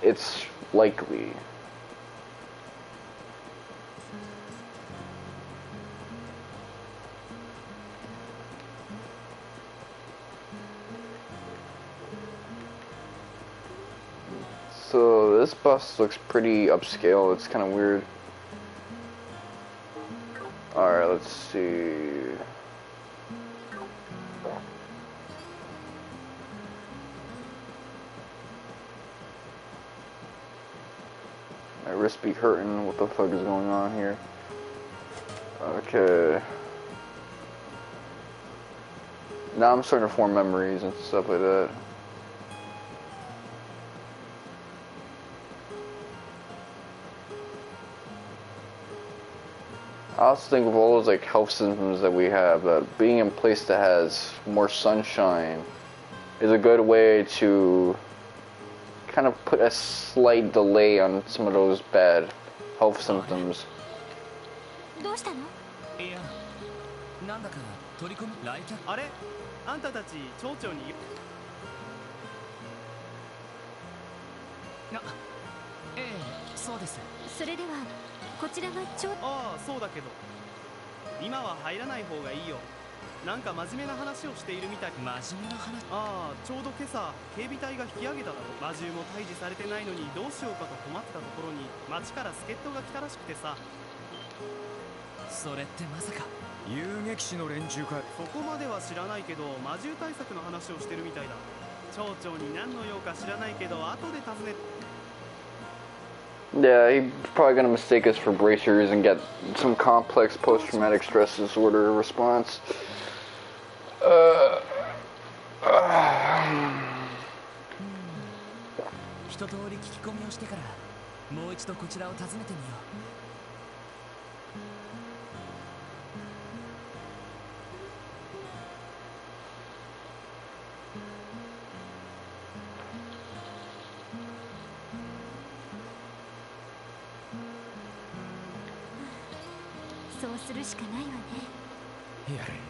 It's likely. So this bus looks pretty upscale. It's kind of weird. Alright, let's see. My wrist be hurting. What the fuck is going on here? Okay. Now I'm starting to form memories and stuff like that. I also think of all those like health symptoms that we have, that being in a place that has more sunshine is a good way to kind of put a slight delay on some of those bad health symptoms. どうしたの？いや、なんだか取り込み来客。あれ？あんたたち町長に。ええ、そうです。それではこちらがああ、そうだけど今は入らない方がいいよ。なんか真面目な話をしているみたい。真面目な話？ああ、ちょうど今朝警備隊が引き上げただろ。魔獣も退治されてないのにどうしようかと困ってたところに町から助っ人が来たらしくてさ。それってまさか遊撃士の連中か？そこまでは知らないけど魔獣対策の話をしてるみたいだ。町長に何の用か知らないけど後で尋ね。Yeah, he's probably gonna mistake us for bracers and get some complex post-traumatic stress disorder response. 一通り聞き込みをしてからもう一度こちらを訪ねてみよう。そうするしかないわね。やれやれ。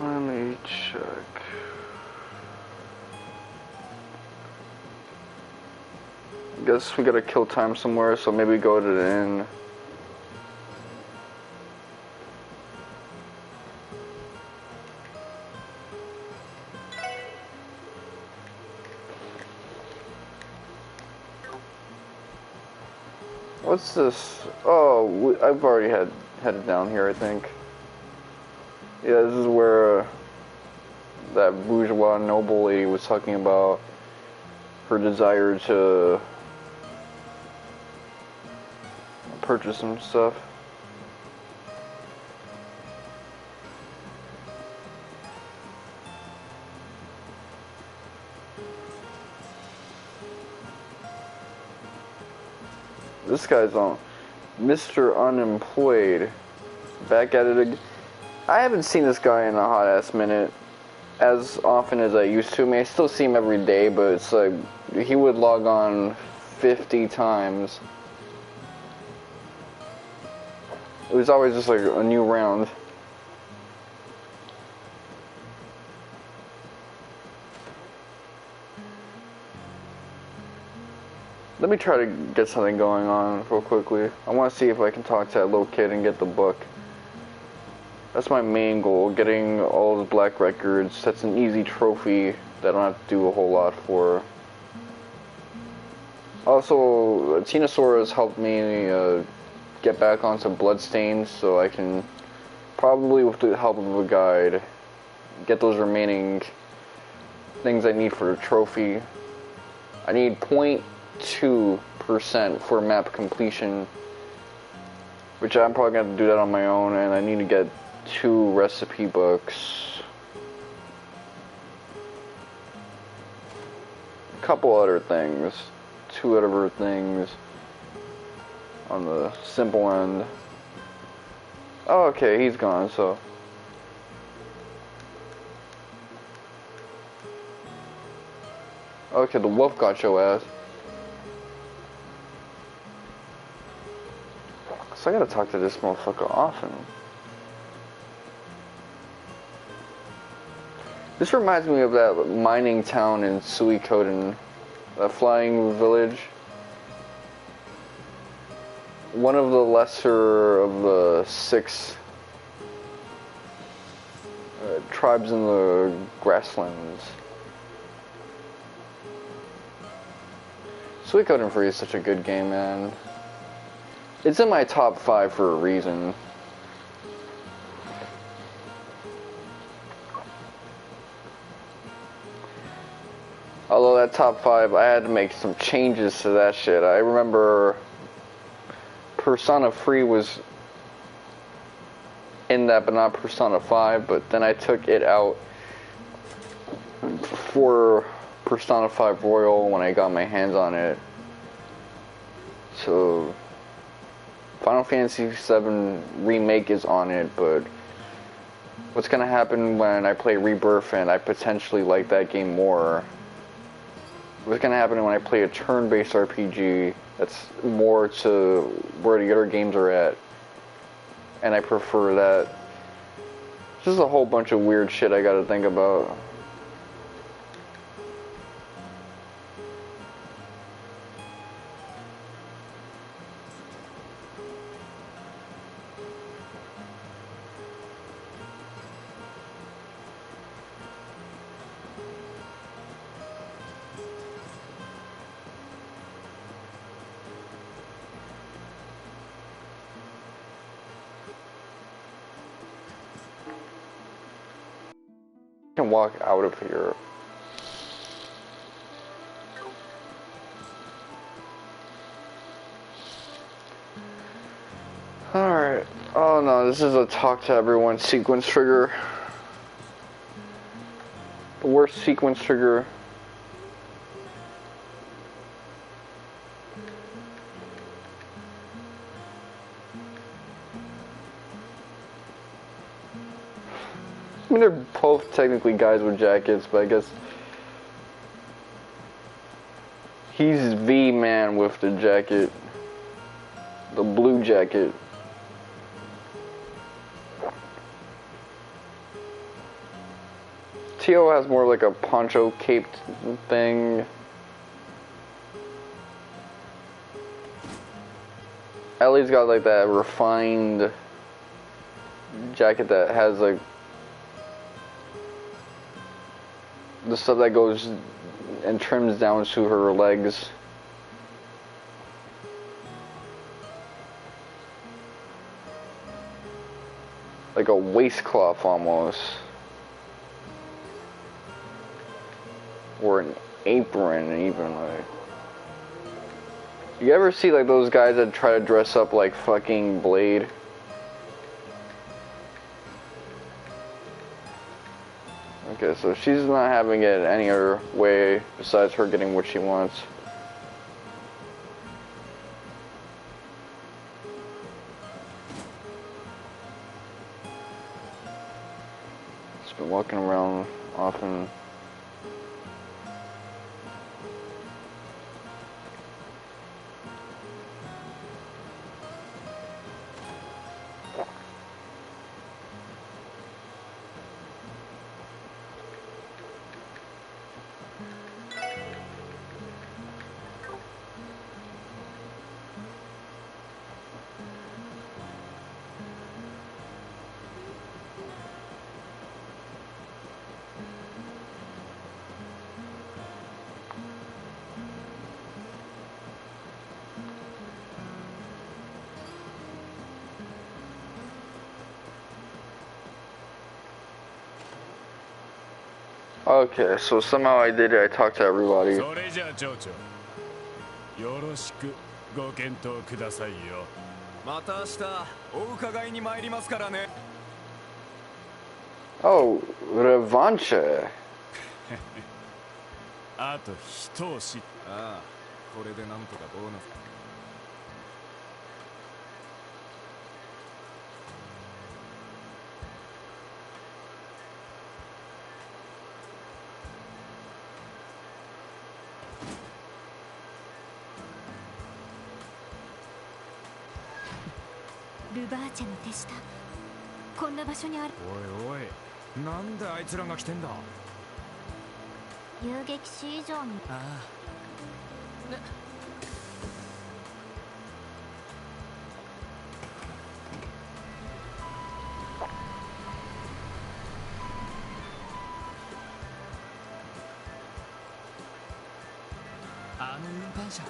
Let me check. I guess we gotta kill time somewhere, so maybe go to the inn. What's this? Oh, I've already headed down here, I think. Yeah, this is where that bourgeois noble lady was talking about her desire to purchase some stuff. This guy's on Mr. Unemployed. Back at it again. I haven't seen this guy in a hot ass minute as often as I used to. I mean, I still see him every day, but it's like he would log on 50 times. It was always just like a new round. Let me try to get something going on real quickly. I want to see if I can talk to that little kid and get the book. That's my main goal, getting all the black records. That's an easy trophy that I don't have to do a whole lot for. Also, Tinosaurus helped me get back on some bloodstains, so I can probably, with the help of a guide, get those remaining things I need for the trophy. I need 0.2% for map completion, which I'm probably going to do that on my own, and I need to get 2 recipe books. A couple other things. 2 other things on the simple end. Oh, okay, he's gone, so. Okay, the wolf got your ass. So I gotta talk to this motherfucker often. This reminds me of that mining town in Suikoden, that flying village. One of the lesser of the 6 tribes in the grasslands. Suikoden 3 is such a good game, man. It's in my top 5 for a reason. Although that top 5, I had to make some changes to that shit. I remember Persona 3 was in that, but not Persona 5, but then I took it out for Persona 5 Royal when I got my hands on it. So Final Fantasy VII Remake is on it, but what's gonna happen when I play Rebirth and I potentially like that game more? What's gonna happen when I play a turn-based RPG that's more to where the other games are at, and I prefer that? Just a whole bunch of weird shit I gotta think about. Can walk out of here. Alright. Oh no, this is a talk to everyone sequence trigger. The worst sequence trigger. I mean, they're both technically guys with jackets, but I guess he's the man with the jacket. The blue jacket. Tio has more like a poncho caped thing. Ellie's got like that refined jacket that has like the stuff that goes and trims down to her legs. Like a waistcloth almost. Or an apron even, like. You ever see like those guys that try to dress up like fucking Blade? Okay, so she's not having it any other way besides her getting what she wants. walking around often. Okay, so somehow I did it. I talked to everybody. それじゃあ町長、よろしくご検討くださいよ。また明日お伺いに参りますからね。Oh, Revanche. あと一押し。ああ、これでなんとかボーナス。ルバーチェの手下、こんな場所にある。おいおい、なんであいつらが来てんだ。遊撃士以上に。ああ、あの運搬車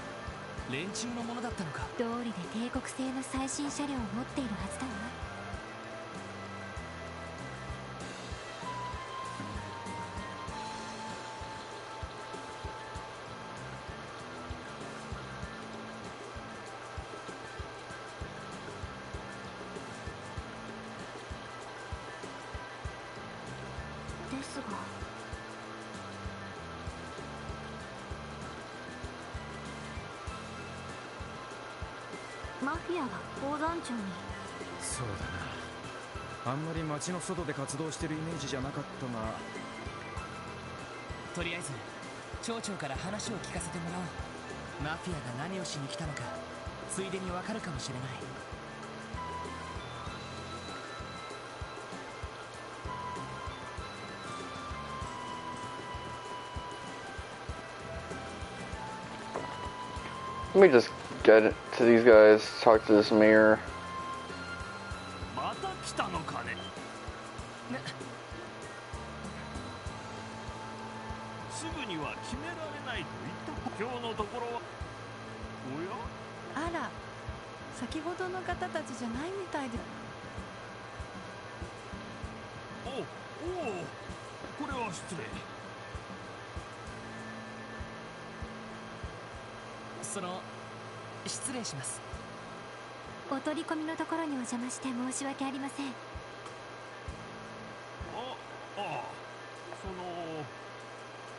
連中のものだったのか。道理で帝国製の最新車両を持っているはずだわ。ですがマフィアが鉱山町に。そうだな、あんまり街の外で活動してるイメージじゃなかったが。とりあえず町長から話を聞かせてもらおう。マフィアが何をしに来たのかついでにわかるかもしれない。Let me just get to these guys, talk to this mayor. また来たのかね。すぐには決められないと言った。今日のところは。おや。あら、先ほどの方たちじゃないみたいで。おお、これは失礼。失礼します。お取り込みのところにお邪魔して申し訳ありません。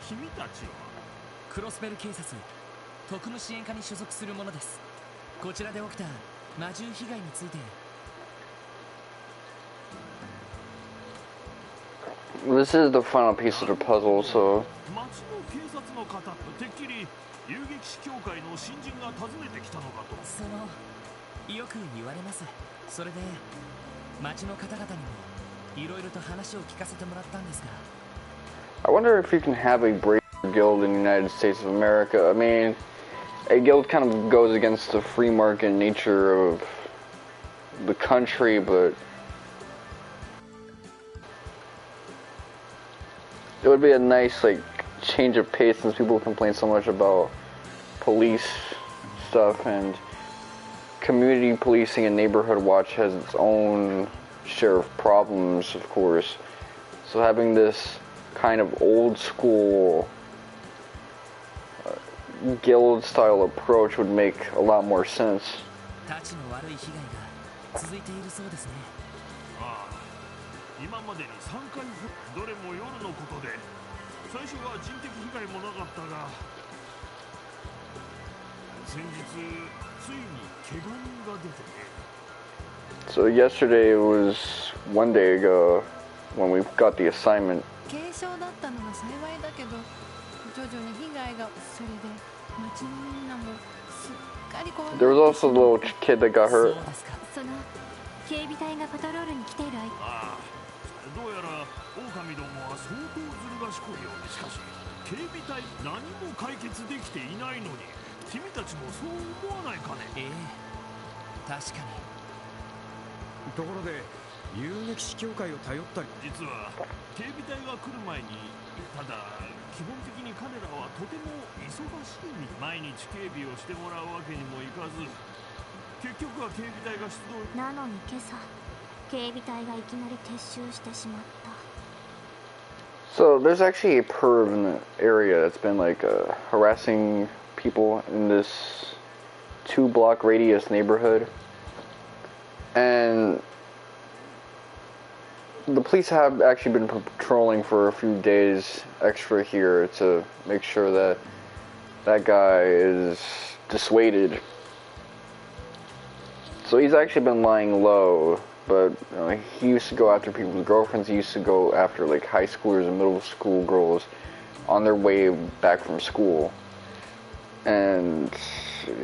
君たちはクロスベル警察特務支援課に所属するものです。こちらで起きた魔獣被害について。This is the final piece of the puzzle, so 町の警察の方、てっきり遊撃士協会の新人が訪ねてきたのかと。よく言われます。それで町の方々にもいろいろと話を聞かせてもらったんですが。I wonder if you can have a brave guild in the United States of America. I mean, a guild kind of goes against the free market nature of the country, but it would be a nice, like, change of pace since people complain so much about police stuff, and community policing and neighborhood watch has its own share of problems, of course. So having this kind of old school guild style approach would make a lot more sense. たちの悪い被害が続いているそうですね。ああ、今までに3回どれも夜のことで、最初は人的被害もなかったが、先日ついに怪我人が出てね。So yesterday was one day ago. when we got the assignment. 軽傷だったのが幸いだけど、徐々に被害が、それで町のみんなもすっかり怖がって There was also a little kid that got そう hurt. ですか。その警備隊がパトロールに来ている間、ああ、どうやら狼どもは相当ずる賢いようで、しかし警備隊何も解決できていないのに君たちもそう思わないかね。確かに。ところで遊撃士協会を頼ったり。実は警備隊が来る前に、ただ基本的に彼らはとても忙しい。毎日警備をしてもらうわけにもいかず、結局は警備隊が出動。なのに今朝警備隊がいきなり撤収してしまった。 So there's actually a perv in the area that's been like harassing people in this 2-block radius neighborhood, and the police have actually been patrolling for a few days extra here to make sure that that guy is dissuaded. So he's actually been lying low, but he used to go after people's girlfriends. He used to go after like high schoolers and middle school girls on their way back from school. And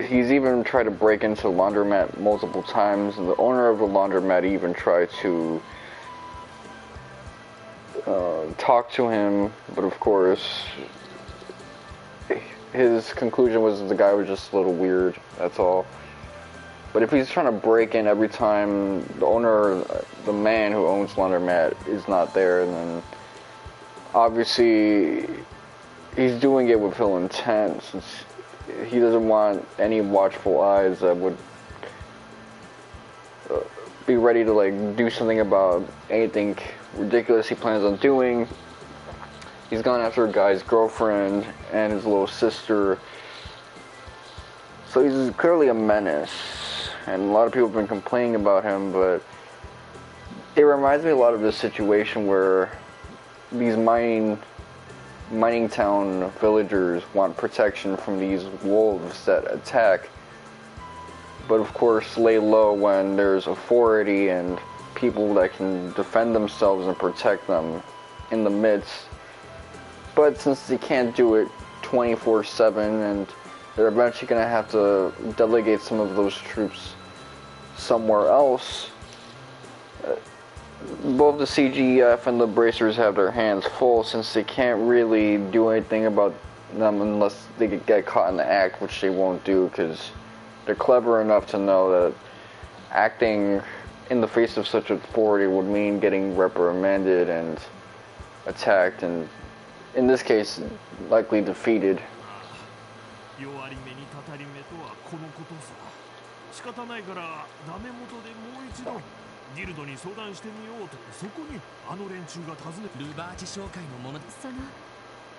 he's even tried to break into a laundromat multiple times, and the owner of the laundromat even tried to talk to him, but of course his conclusion was the guy was just a little weird, that's all. But if he's trying to break in every time the owner, the man who owns laundromat is not there, then obviously he's doing it with ill intent, since he doesn't want any watchful eyes that would be ready to like do something about anything ridiculous he plans on doing. He's gone after a guy's girlfriend and his little sister, so he's clearly a menace, and a lot of people have been complaining about him. But it reminds me a lot of this situation where these mining town villagers want protection from these wolves that attack, but of course lay low when there's authority and people that can defend themselves and protect them in the midst. But since they can't do it 24/7, and they're eventually going to have to delegate some of those troops somewhere else, both the CGF and the bracers have their hands full, since they can't really do anything about them unless they get caught in the act, which they won't do because they're clever enough to know that acting in the face of such authority would mean getting reprimanded and attacked, and in this case likely defeated. 弱り目にたたり目とはこのことさ。仕方ないからダメ元でもう一度ギルドに相談してみようと、そこにあの連中が訪ねて。ルバーチ商会のもの。その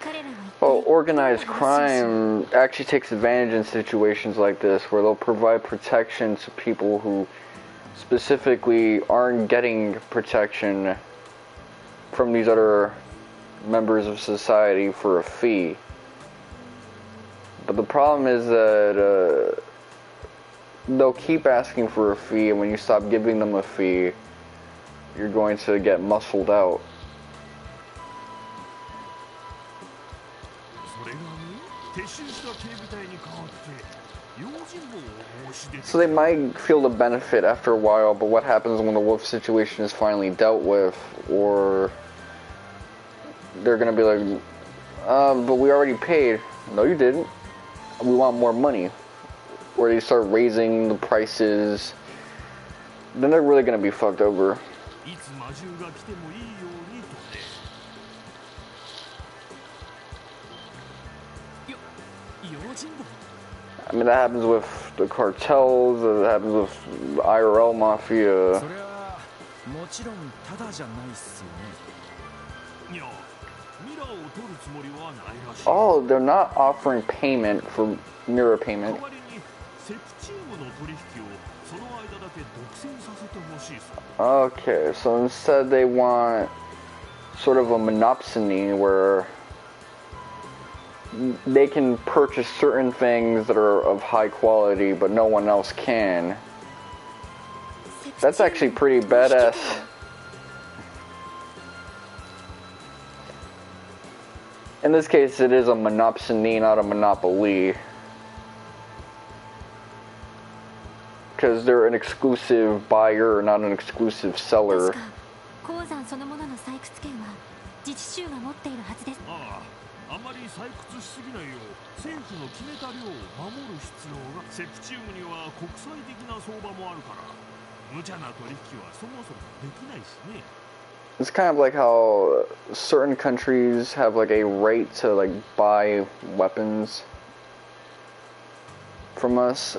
彼らは Well, organized crime actually takes advantage in situations like this, where they'll provide protection to people who specifically aren't getting protection from these other members of society for a fee. But the problem is that they'll keep asking for a fee, and when you stop giving them a fee, you're going to get muscled out. So they might feel the benefit after a while, but what happens when the wolf situation is finally dealt with, or they're gonna be like, but we already paid. No, you didn't. We want more money. Or they start raising the prices, then they're really gonna be fucked over. I mean, that happens with the cartels, that happens with the IRL mafia. Oh, they're not offering payment for mirror payment. Okay, so instead they want sort of a monopsony where they can purchase certain things that are of high quality, but no one else can. That's actually pretty badass. In this case, it is a monopsony, not a monopoly. Because they're an exclusive buyer, not an exclusive seller. 鉱山そのものの採掘権は自治州が持っているはずです。ああ、あまり採掘しすぎないよう政府の決めた量を守る必要が。セプチウムには国際的な相場もあるから、無茶な取引はそもそもできないしね。It's kind of like how certain countries have like a right to like buy weapons from us.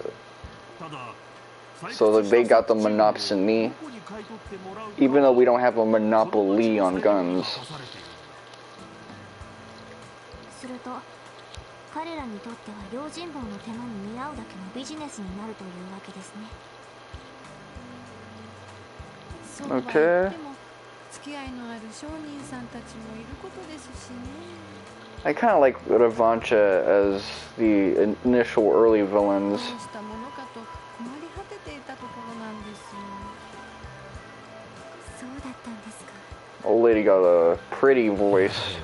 So like they got the monopsony, even though we don't have a monopoly on guns. すると彼らにとっては用心棒の手間に見合うだけのビジネスになるというわけですね。そうは言っても付き合いのある商人さんたちもいることですしね。I kind of like Revanche as the initial early villains. どうしたものかと困り果てていたところなんですよ。そうだったんですか。Old lady got a pretty voice.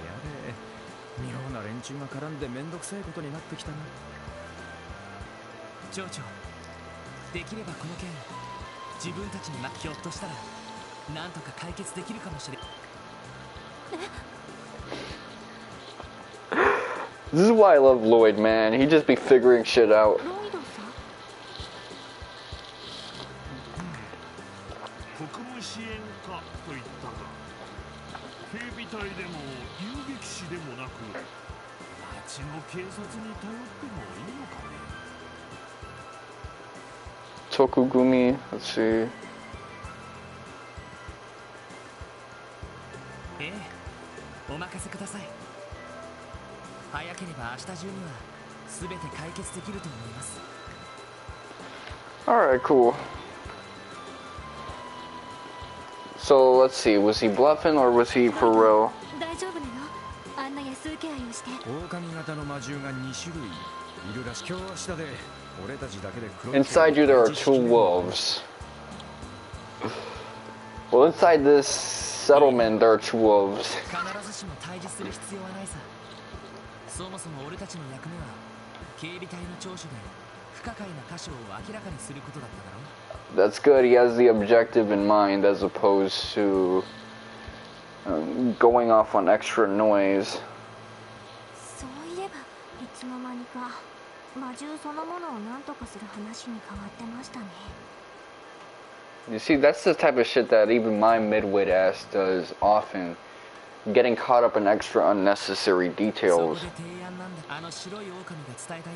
妙な連中が絡んでめんどくさいことになってきたな。町長、できればこの件自分たちにひょっとしたらなんとか解決できるかもしれ。This is why I love Lloyd, man. He just be figuring shit out. ロイドさん。国務支援課といったが、警備隊でも遊撃士でもなく、町の警察に頼ってもいいのかね。Tokugumi, let's see. ええ、お任せください。早ければ明日中には全て解決できると思います。Alright, cool. So let's see, was he bluffing or was he for real? 大丈夫なの？あんな安請け合いをして。狼型の魔獣が2種類いるらしい。今日明日で俺たちだけで黒い。 Inside you there are two wolves. Well, inside this settlement there are two wolves. 必ずしも対峙する必要はないさ。そもそも俺たちの役目は警備隊の聴取で不可解な箇所を明らかにすることだっただろう。 That's good. He has the objective in mind as opposed to going off on extra noise. そういえばいつの間にか魔獣そのものを何とかする話に変わってましたね。 You see, that's the type of shit that even my mid-wit ass does often. Getting caught up in extra unnecessary details. そこで提案なんだ。あの白い狼が伝えたよ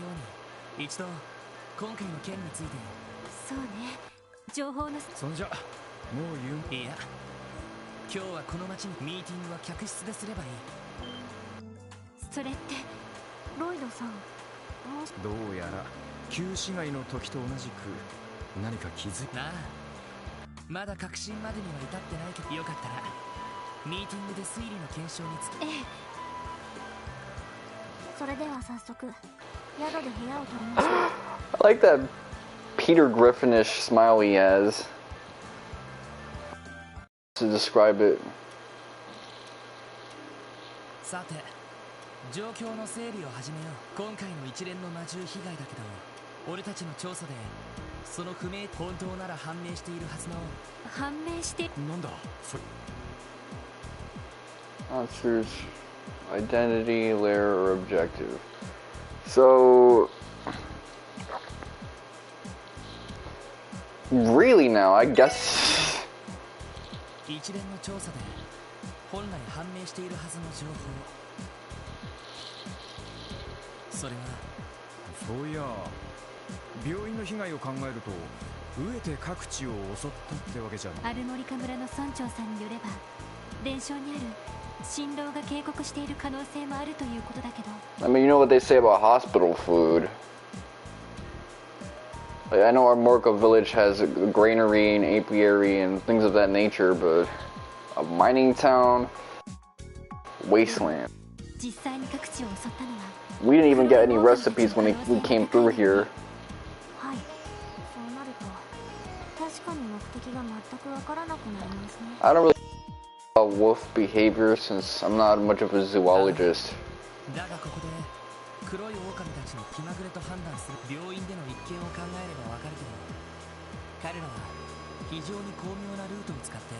うに一度今回の件について。そうね。情報の。そんじゃもう言う。いや、今日はこの町にミーティングは客室ですればいい。それってロイドさん。どうやら旧市街の時と同じく何か気づいた。なあ、まだ確信までには至ってないけど、よかったらミーティングで推理の検証につき。ええ。それでは早速宿で部屋を取りましょう。 I like that Peter Griffinish smile he has to describe it. さて、状況の整理を始めよう。今回の一連の魔獣被害だけど、俺たちの調査でその不明本当なら判明しているはずの。判明して。なんだそれ。 Monsters, identity, lair, or objective. So, really now, I guess. 一連の調査で本来判明しているはずの情報。それは。そういや、病院の被害を考えると飢えて各地を襲ったってわけじゃない。アルモリカ村の村長さんによれば伝承にある新郎が警告している可能性もあるということだけど。 I mean, you know what they say about hospital food. Like, I know our Morka village has a granary and apiary and things of that nature, but a mining town, wasteland. 実際に各地を襲ったのは。 We didn't even get any recipes when we came through here. はい。そうなると確かに目的が全くわからなくなりますね。 I don't really know about wolf behavior since I'm not much of a zoologist. だがここで黒い狼たちの気まぐれと判断する病院での一件を考えればわかるけど、彼らは非常に巧妙なルートを使って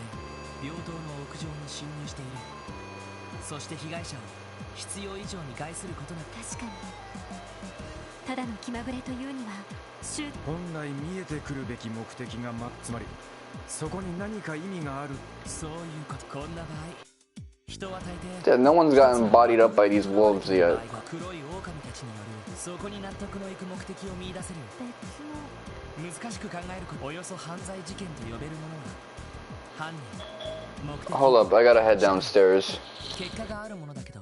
病棟の屋上に侵入している。そして被害者を必要以上に害することなく。確かにただの気まぐれというには本来見えてくるべき目的がつまりそこに何か意味がある。そういうこと。こんな場合人は大抵 Yeah, no one's gotten bodied up by these wolves yet. 黒い狼たちによるそこに納得のいく目的を見出せる。難しく考えること。およそ犯罪事件と呼べるものは犯人目的 Hold up, I gotta head downstairs. 結果があるものだけど。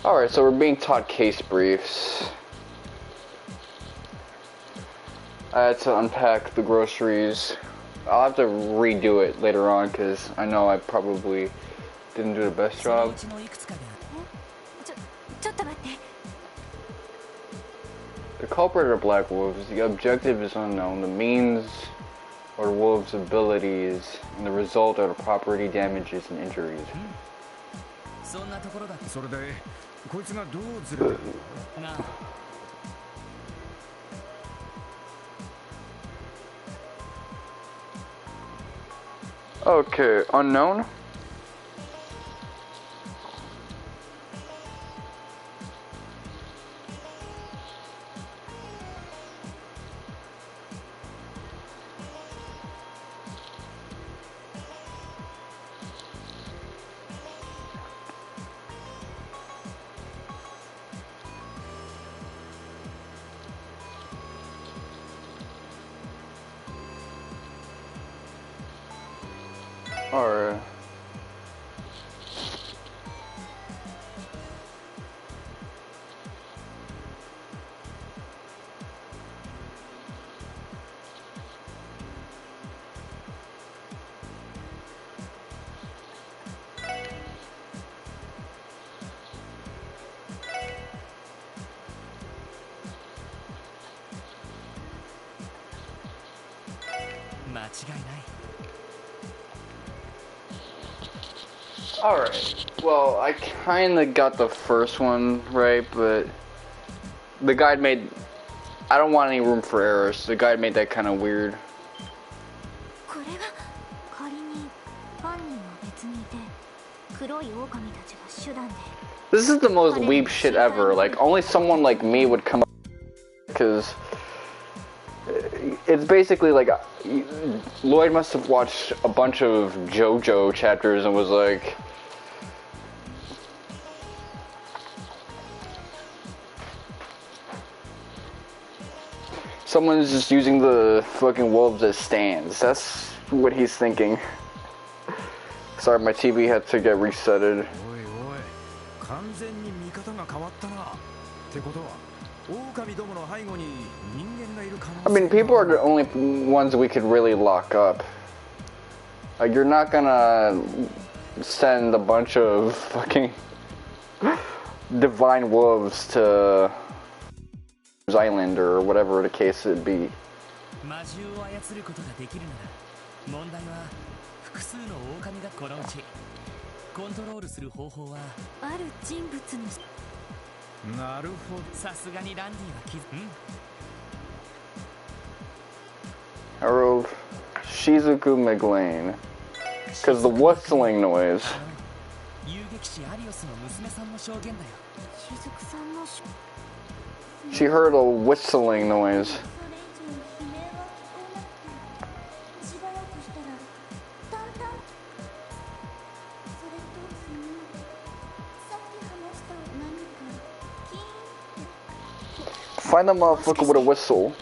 Alright, so we're being taught case briefs. I had to unpack the groceries. I'll have to redo it later on because I know I probably didn't do the best job. The culprit are black wolves. The objective is unknown. The means are wolves' abilities, and the result are the property damages and injuries. Okay, unknown. Alright. Alright, well, I kinda got the first one right, but the guide made... I don't want any room for errors. The guide made that kinda weird. This is the most weeb shit ever. Like, only someone like me would come up because it's basically like Lloyd must have watched a bunch of JoJo chapters and was like, someone's just using the fucking wolves as stands. That's what he's thinking. Sorry, my TV had to get resetted. I mean, people are the only ones we could really lock up. Like, you're not gonna send a bunch of fucking divine wolves to Island or whatever the case would be. Harold Shizuku McLean. Because the whistling noise. She heard a whistling noise. Find the motherfucker with a whistle.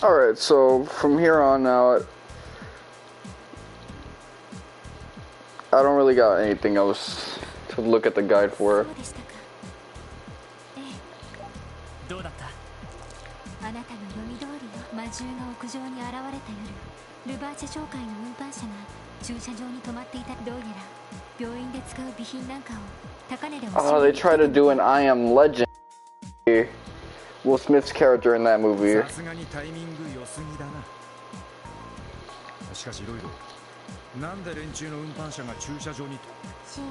Alright, so from here on out, I don't really got anything else to look at the guide for. Oh, they try to do an I Am Legend. Will Smith's character in that movie. しかしいろいろなんで連中の運搬車が駐車場に深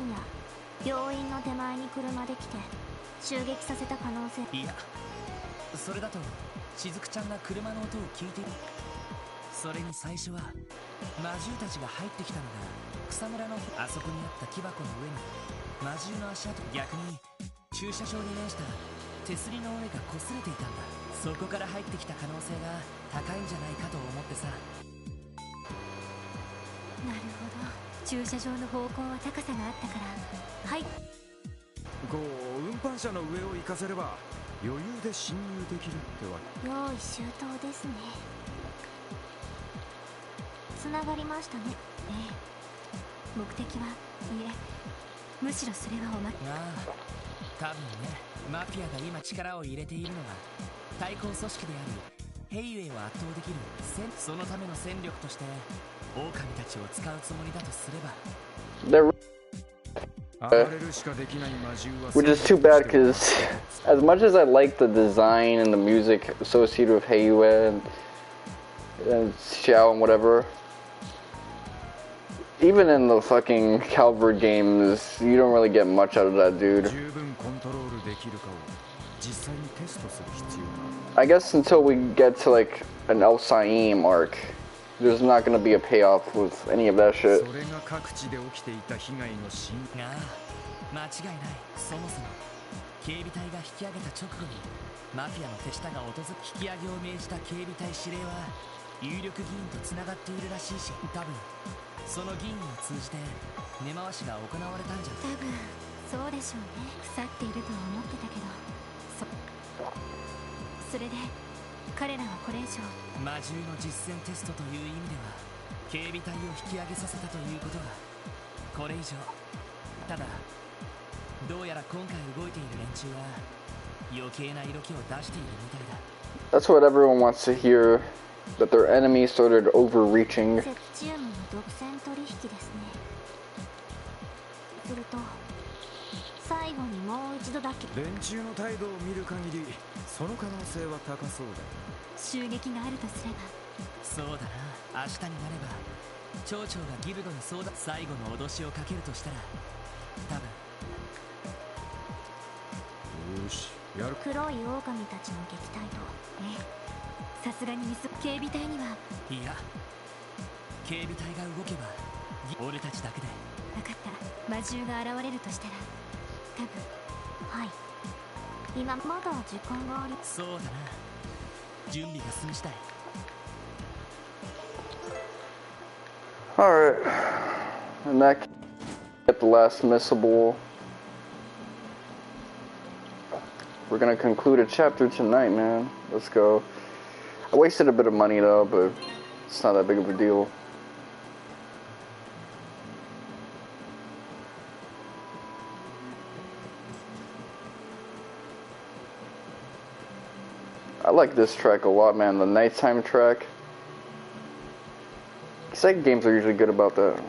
夜病院の手前に車で来て襲撃させた可能性。いや、それだとしずくちゃんが車の音を聞いている。それに最初は魔獣たちが入ってきたのが草むらのあそこにあった木箱の上に魔獣の足跡。逆に駐車場に面した手すりの上が擦れていたんだ。そこから入ってきた可能性が高いんじゃないかと思ってさ。なるほど、駐車場の方向は高さがあったから。はい、こう運搬車の上を行かせれば余裕で侵入できるってわけ。用意周到ですね。つながりましたね。ええ、目的は、いえ、むしろそれはおまけ。ああ、多分ね、マフィアが今力を入れているのは対抗組織であるヘイウェイを圧倒できるそのための戦力として狼たちを使うつもりだとすれば。 Which is too bad because as much as I like the design and the music associated with Heiyue and Xiao and whatever, even in the fucking Calvert games, you don't really get much out of that dude. I guess until we get to like an El Saim arc, there's not gonna be a payoff with any of that shit. 間違いない。そもそも警備隊が引き上げた直後にマフィアの手下が訪れ引き上げを命じた警備隊司令は有力議員とつながっているらしいし、多分その議員を通じて根回しが行われたんじゃ。多分そうでしょうね。腐っているとは思ってたけど、それで彼らはこれ以上魔獣の実戦テストという意味では警備隊を引き上げさせたということはこれ以上。ただどうやら今回動いている連中は余計な色気を出しているみたいだ。 That's what everyone wants to hear, that their enemy started overreaching. セプチウムの独占取引ですね。すると最後にもう一度だけ連中の態度を見る限りその可能性は高そうだ。襲撃があるとすれば。そうだな、明日になれば町長がギルドに相談最後の脅しをかけるとしたら多分。よし、やる。黒い狼たちの撃退と、ええ、さすがに警備隊には。いや、警備隊が動けば俺たちだけで。分かった。魔獣が現れるとしたら多分、はい、今まだ時間があり。そうだな、準備が済み次第。 Alright, and that get the last missable. We're gonna conclude a chapter tonight, man. Let's go. I wasted a bit of money though, but it's not that big of a deal. I like this track a lot, man. The nighttime track. Second games are usually good about that.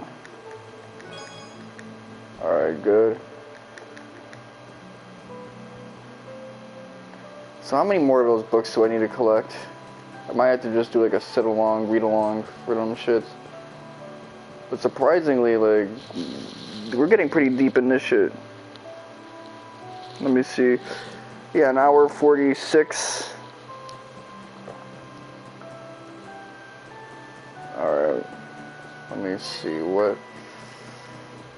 Alright, good. So how many more of those books do I need to collect? I might have to just do like a sit-along, read-along for them shits. But surprisingly, like, we're getting pretty deep in this shit. Let me see. Yeah, an hour 46. Alright. Let me see what...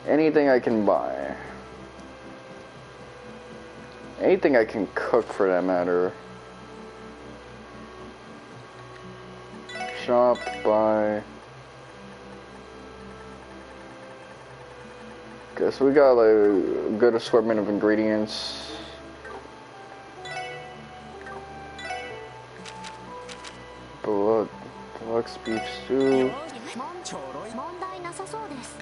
Anything I can buy. Anything I can cook for that matter. Shop, buy. Okay, so we got like a good assortment of ingredients. Deluxe beef stew. 問題なさそうです。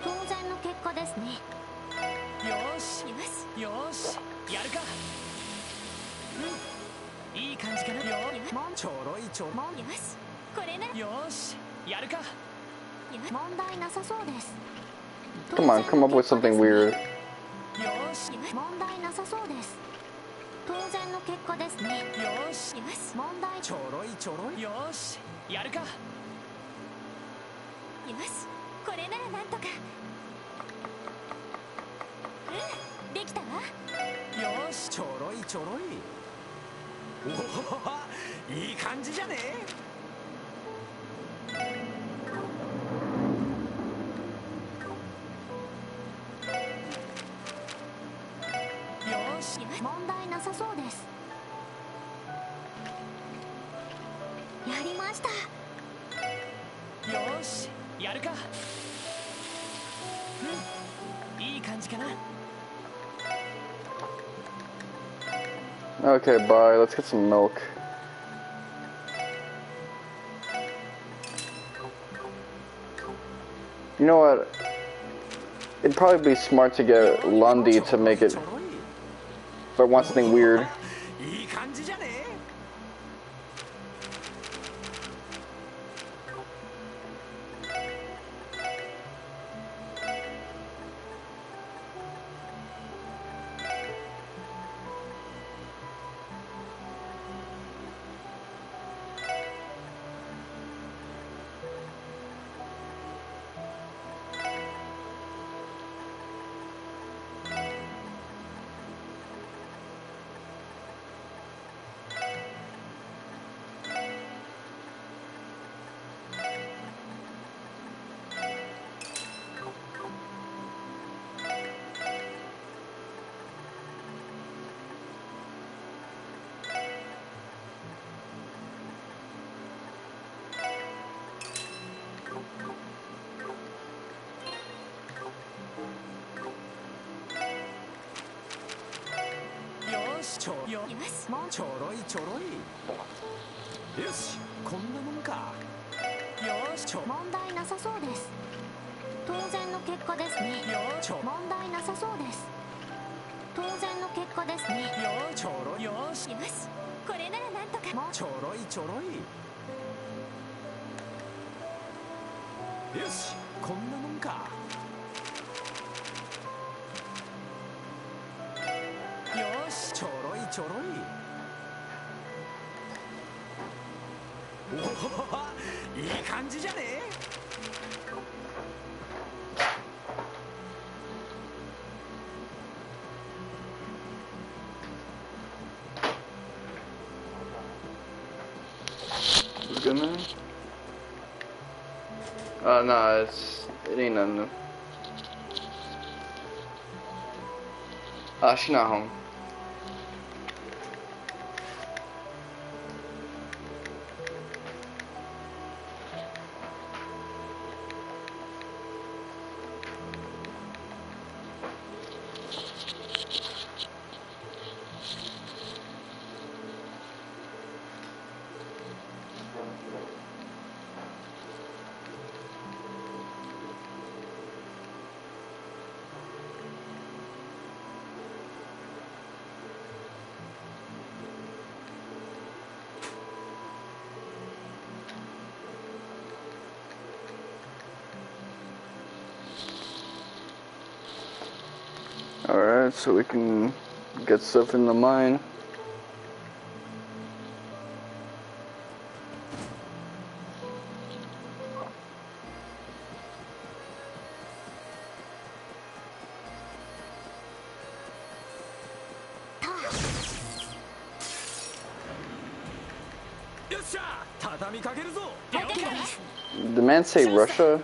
当然の結果ですね。よしよし、やるか。うん、いい感じかな。ちょろいちょろ。よし、これな。よし、やるか。問題なさそうです。 Come on, come up with something weird. よし、問題なさそうです。当然の結果ですね。よしよし、問題。ちょろいちょろい。よしやるか。よし、これならなんとか。うん、できたわ。よしちょろいちょろい。おお、いい感じじゃね。よし問題なさそうです。やりました。よしやるか。うん、いい感じかな。 Okay, bye. Let's get some milk. You know what? It'd probably be smart to get Lundy to make it if I want something weird. いい感じじゃね。ちょろいちょろい。よし、こんなもんか。よし問題なさそうです。当然の結果ですね。問題なさそうです。当然の結果ですね。ちょろい。よしよし、これならなんとか。ちょろいちょろい。よし、こんなもんか。よしちょろいちょろい。おお、いい感じじゃね。Is it good, man? Nah, it ain't nothing new. She's not home. Alright, so we can get stuff in the mine. Did the man say Russia?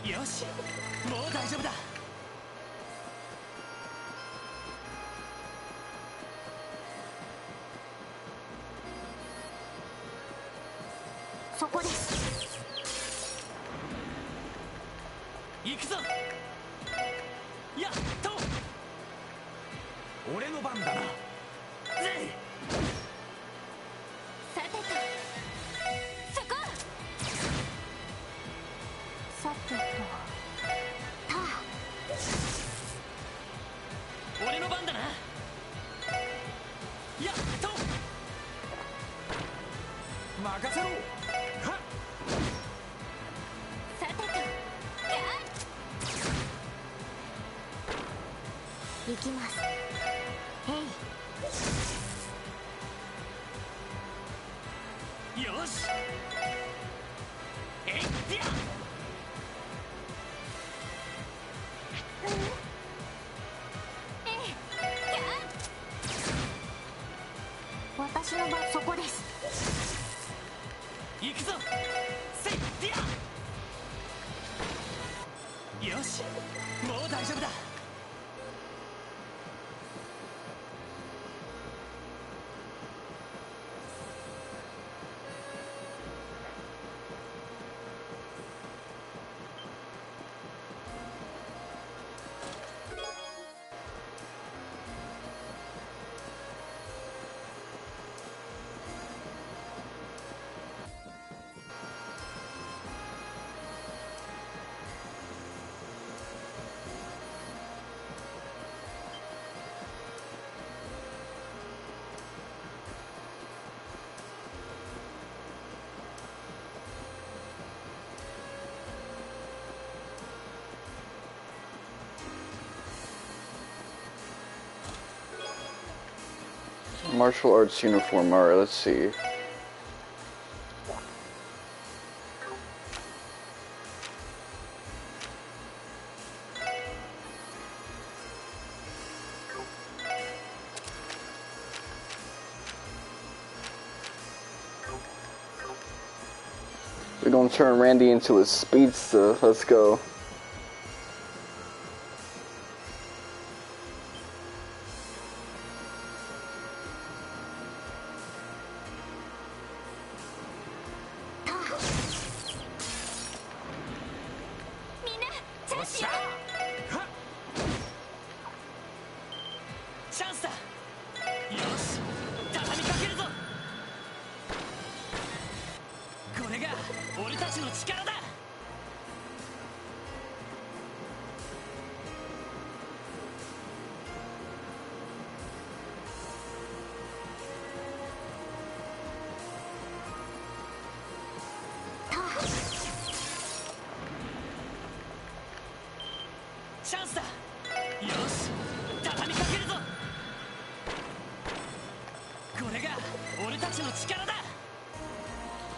よしもう大丈夫だ。そこです。行くぞ。やっと俺の番だな。ぜいさてと、そこ。さてと、たあ。俺の番だな。やっと任せろ。はっ。さてと、やっ。行きます。よし。えいってや。私の番、そこです。行くぞ。せいってや。よし、もう大丈夫だ。Martial arts uniform. Alright, let's see. We're gonna turn Randy into a speedster. Let's go.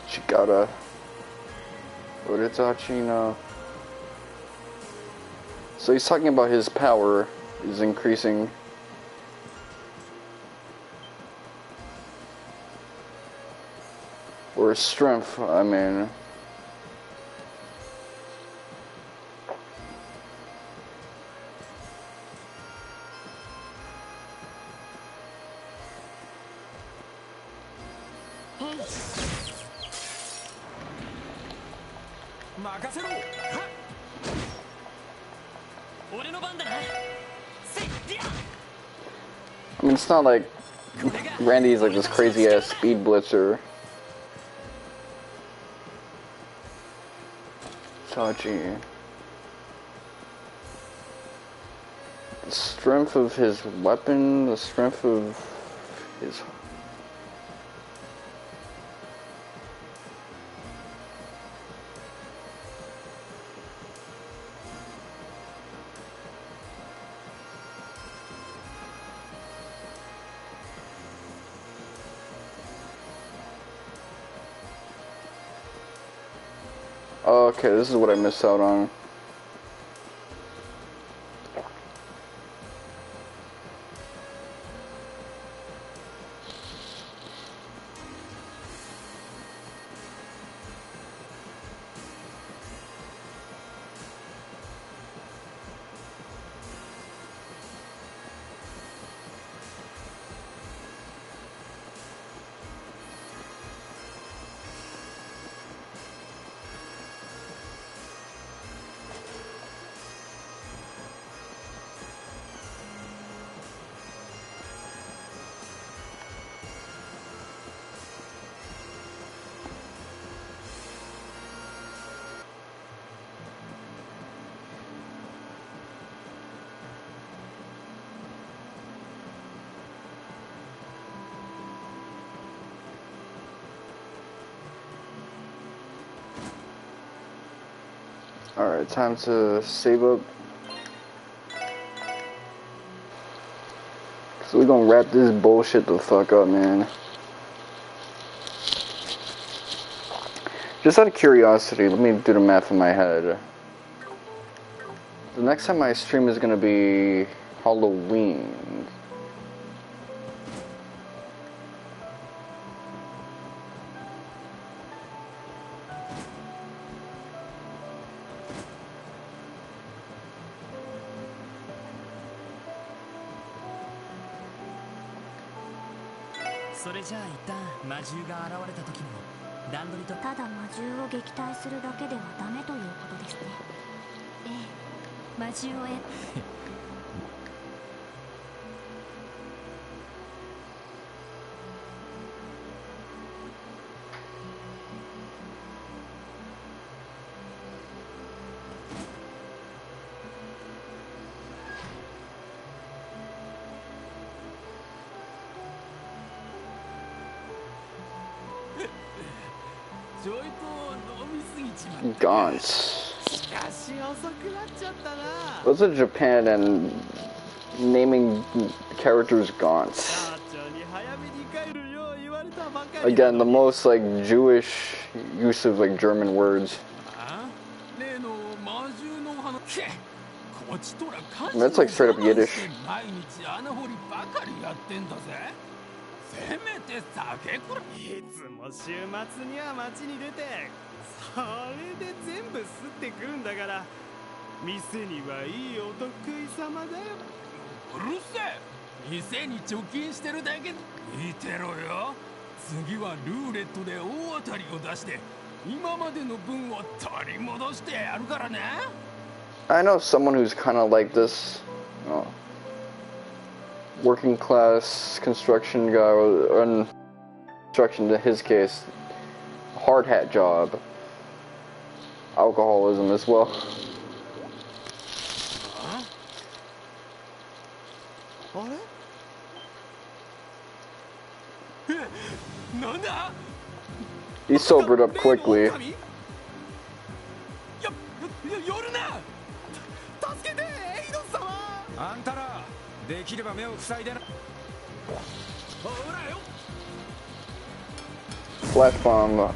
Chikara. Machina. So he's talking about his power is increasing. Or his strength, I mean. I mean, it's not like Randy's like this crazy ass speed blitzer. Tachi. The strength of his weapon, the strength of his... Oh, okay, this is what I missed out on. Alright, time to save up. So we're gonna wrap this bullshit the fuck up, man. Just out of curiosity, let me do the math in my head. The next time I stream is gonna be Halloween.ただ魔獣を撃退するだけではダメということですね。ええ、魔獣をGaunts. Those are Japan and naming characters Gaunts. Again, the most like Jewish use of like German words. That's like straight up Yiddish. せめて酒くらい。いつも週末には街に出て、それで全部吸ってくるんだから、店にはいいお得意様だよ。うるせえ。店に貯金してるだけ。見てろよ。次はルーレットで大当たりを出して、今までの分を取り戻してやるからね。I know someone who's kind of like this. Working class construction guy, or construction in his case, hard hat job, alcoholism as well. He sobered up quickly. Flash bomb.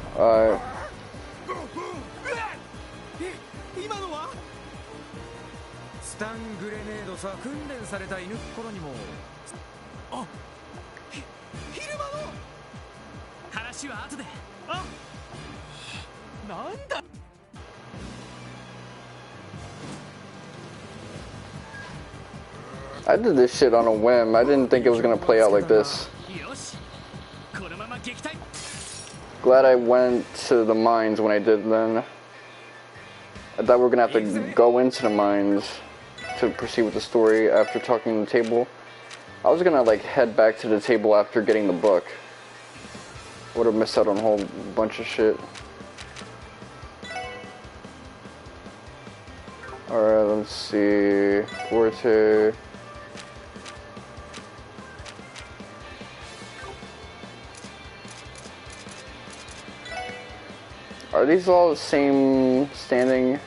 I did this shit on a whim. I didn't think it was gonna play out like this. Glad I went to the mines when I did then. I thought we were gonna have to go into the mines to proceed with the story after talking to the table. I was gonna like head back to the table after getting the book. Would have missed out on a whole bunch of shit. Alright, let's see. Forte. Are these all the same standing?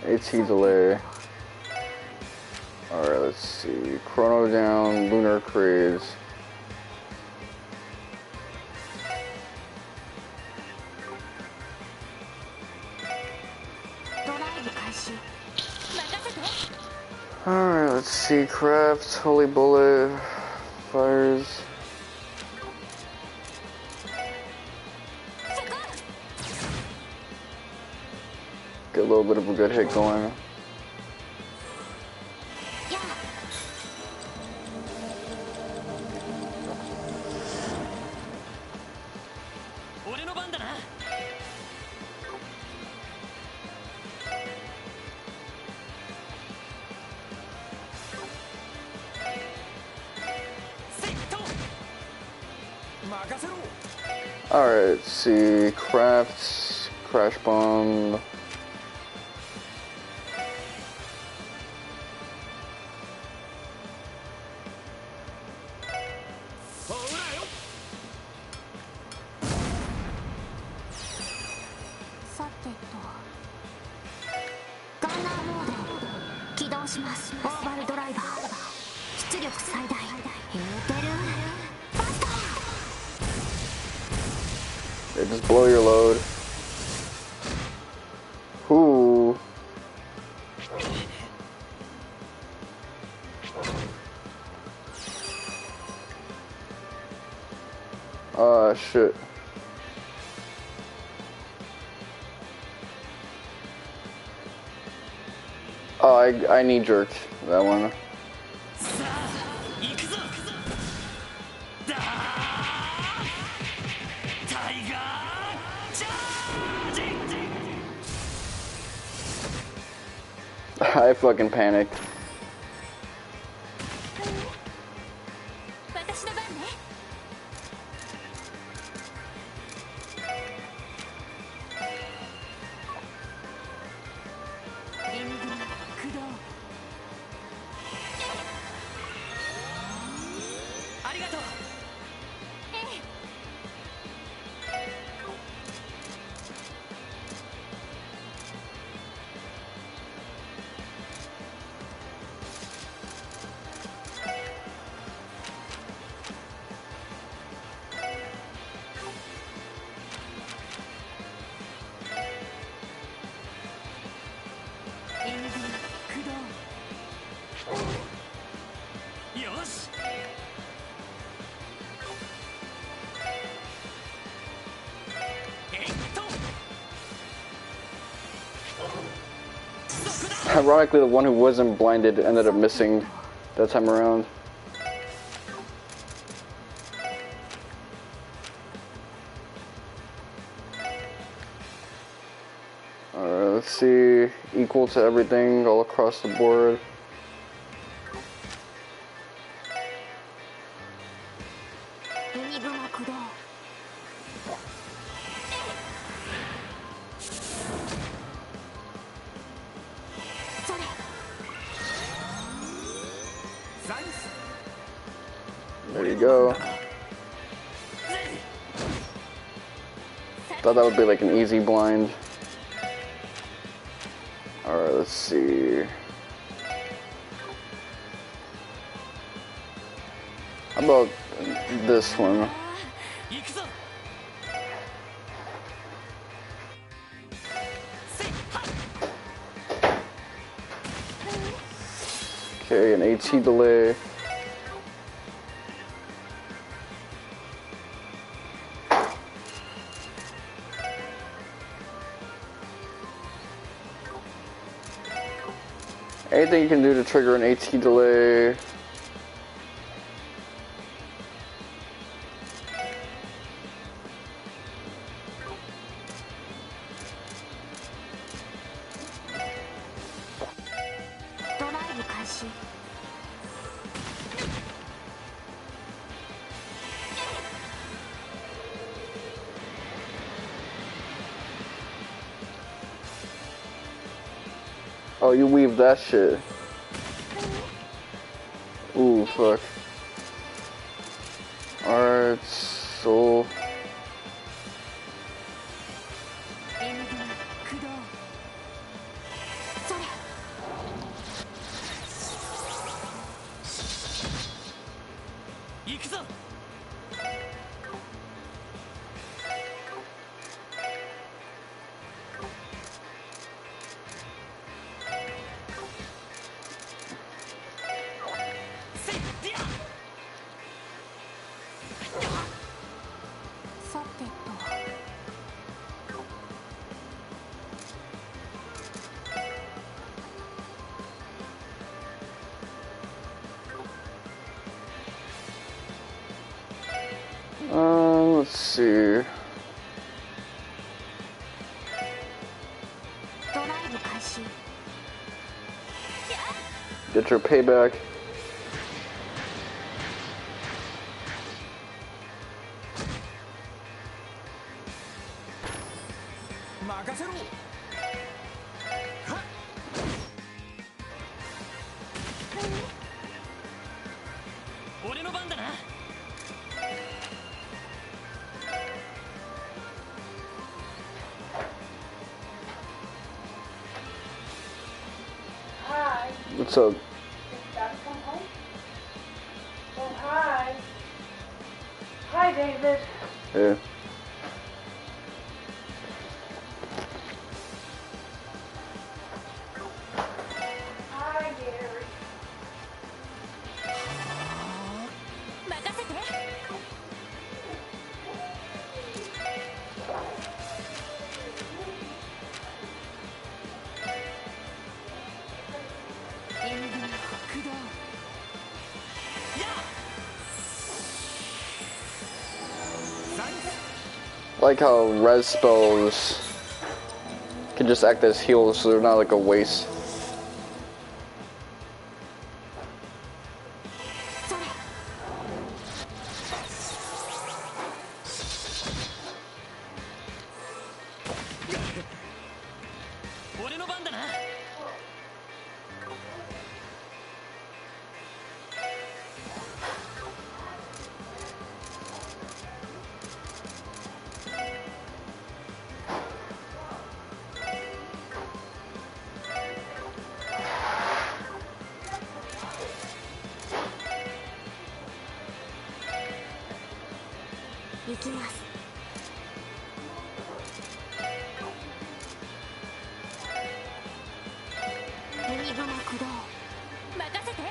AT delay. Alright, let's see. Chrono down, lunar craze. Alright, let's see. Craft, holy bullet, fires. Get a little bit of a good hit going. Alright, let's see. Crafts, crash bomb. します。オーバルドライバー出力最大エーテルバスター。 Yeah, just blow your load. Ooh. Shit. Oh, I knee jerked that one. I fucking panicked. Ironically, the one who wasn't blinded ended up missing that time around. Alright, let's see. Equal to everything all across the board. There you go. Thought that would be like an easy blind. Alright, let's see. How about this one? Okay, an AT delay. Anything you can do to trigger an AT delay. Oh, you weave that shit. Ooh, fuck. Alright, so... let's see. Get your payback. What's up? Oh, hi. Hi, David. Yeah. Hi, Gary. 任せて。援軍駆動。 I like how res spells can just act as heals, so they're not like a waste. それ。俺の番だな。行きます。エニグマ駆動。任せて。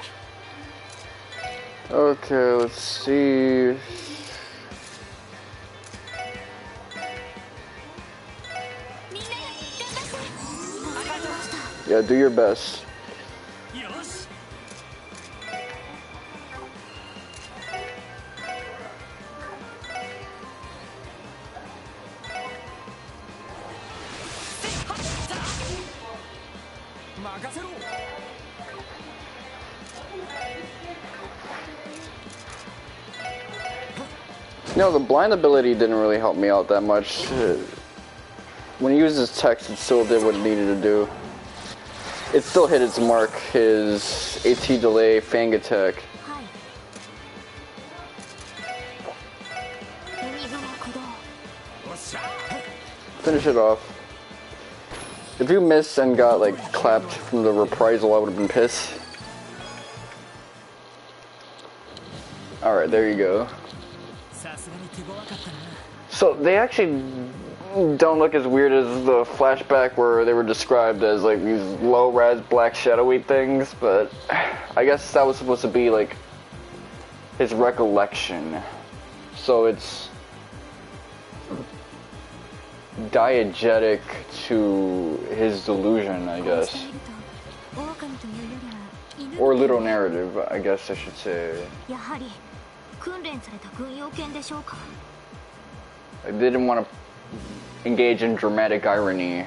Okay, let's see. みんな頑張って。助かりました。 Yeah, do your best. よし。 任せろ。 You know, the blind ability didn't really help me out that much. When he used his text, it still did what it needed to do. It still hit its mark, his AT delay, fang attack. はい。エニグマ駆動。 Finish it off. If you missed and got like clapped from the reprisal, I would have been pissed. Alright, there you go. さすがに手強かったな。 So they actually don't look as weird as the flashback where they were described as like these low-res black shadowy things, but I guess that was supposed to be like his recollection. So it's diegetic to his delusion, I こうし guess. てみると、狼というよりは犬みたい Or little narrative, I guess I should say. やはり訓練された軍用犬でしょうか。 They didn't want to engage in dramatic irony.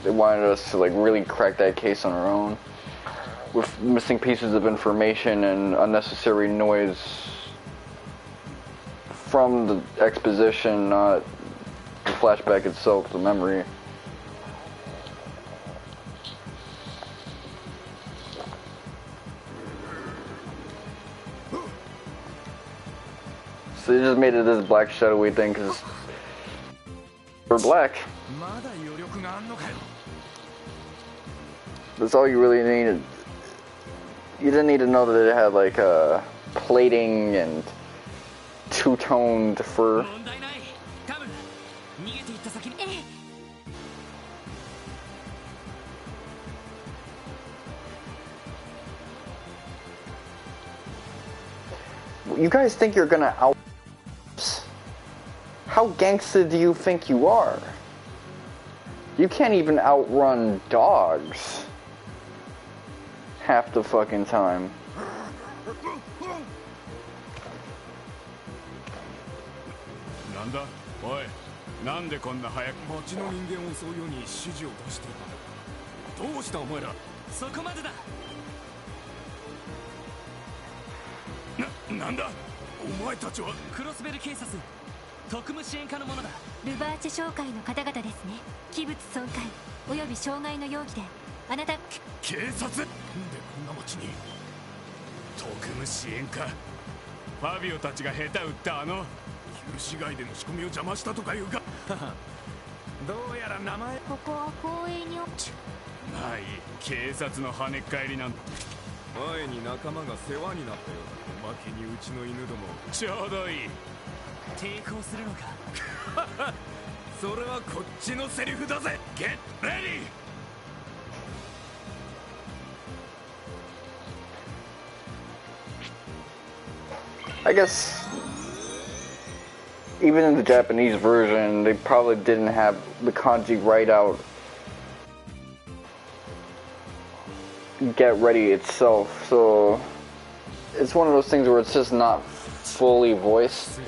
They wanted us to like really crack that case on our own with missing pieces of information and unnecessary noise from the exposition, not the flashback itself, the memory. So they just made it this black shadowy thing because we're black. まだ余力があんのかよ。 That's all you really needed. You didn't need to know that it had like plating and two-toned fur. 問題ない。カム。逃げていった先に。 ええ。 You guys think you're gonna out... How gangsta do you think you are? You can't even outrun dogs. Half the fucking time. なんだおいなんでこんな早く町の人間を襲うように指示を出してるのどうしたお前らそこまでだ。なんだお前たちはクロスベル警察特務支援課のものだ。ルバーチェ商会の方々ですね。器物損壊および傷害の容疑であなた。警察なんでこんな町に特務支援課ファビオたちが下手打った旧市街での仕込みを邪魔したとかいうかどうやら名前。ここは公営に。まあいい、警察の跳ねっ返りなんだ。前に仲間が世話になったようだ。おまけにうちの犬ども。ちょうどいい。抵抗するのか。それはこっちのセリフだぜ。ゲットレディー。I guess even in the Japanese version, they probably didn't have the kanji right out. Get ready itself, so it's one of those things where it's just not fully voiced.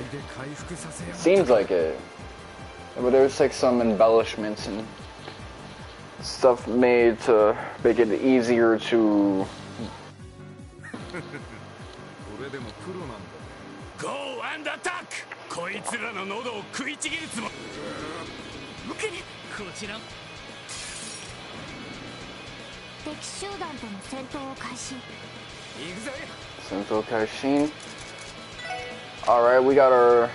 Seems like it, but there's like some embellishments and stuff made to make it easier to. Go and attack! こいつらの喉を食いちぎるつもり。こちら。敵集団との戦闘を開始。行くぜ。Sentou Kaishin. Alright, we got our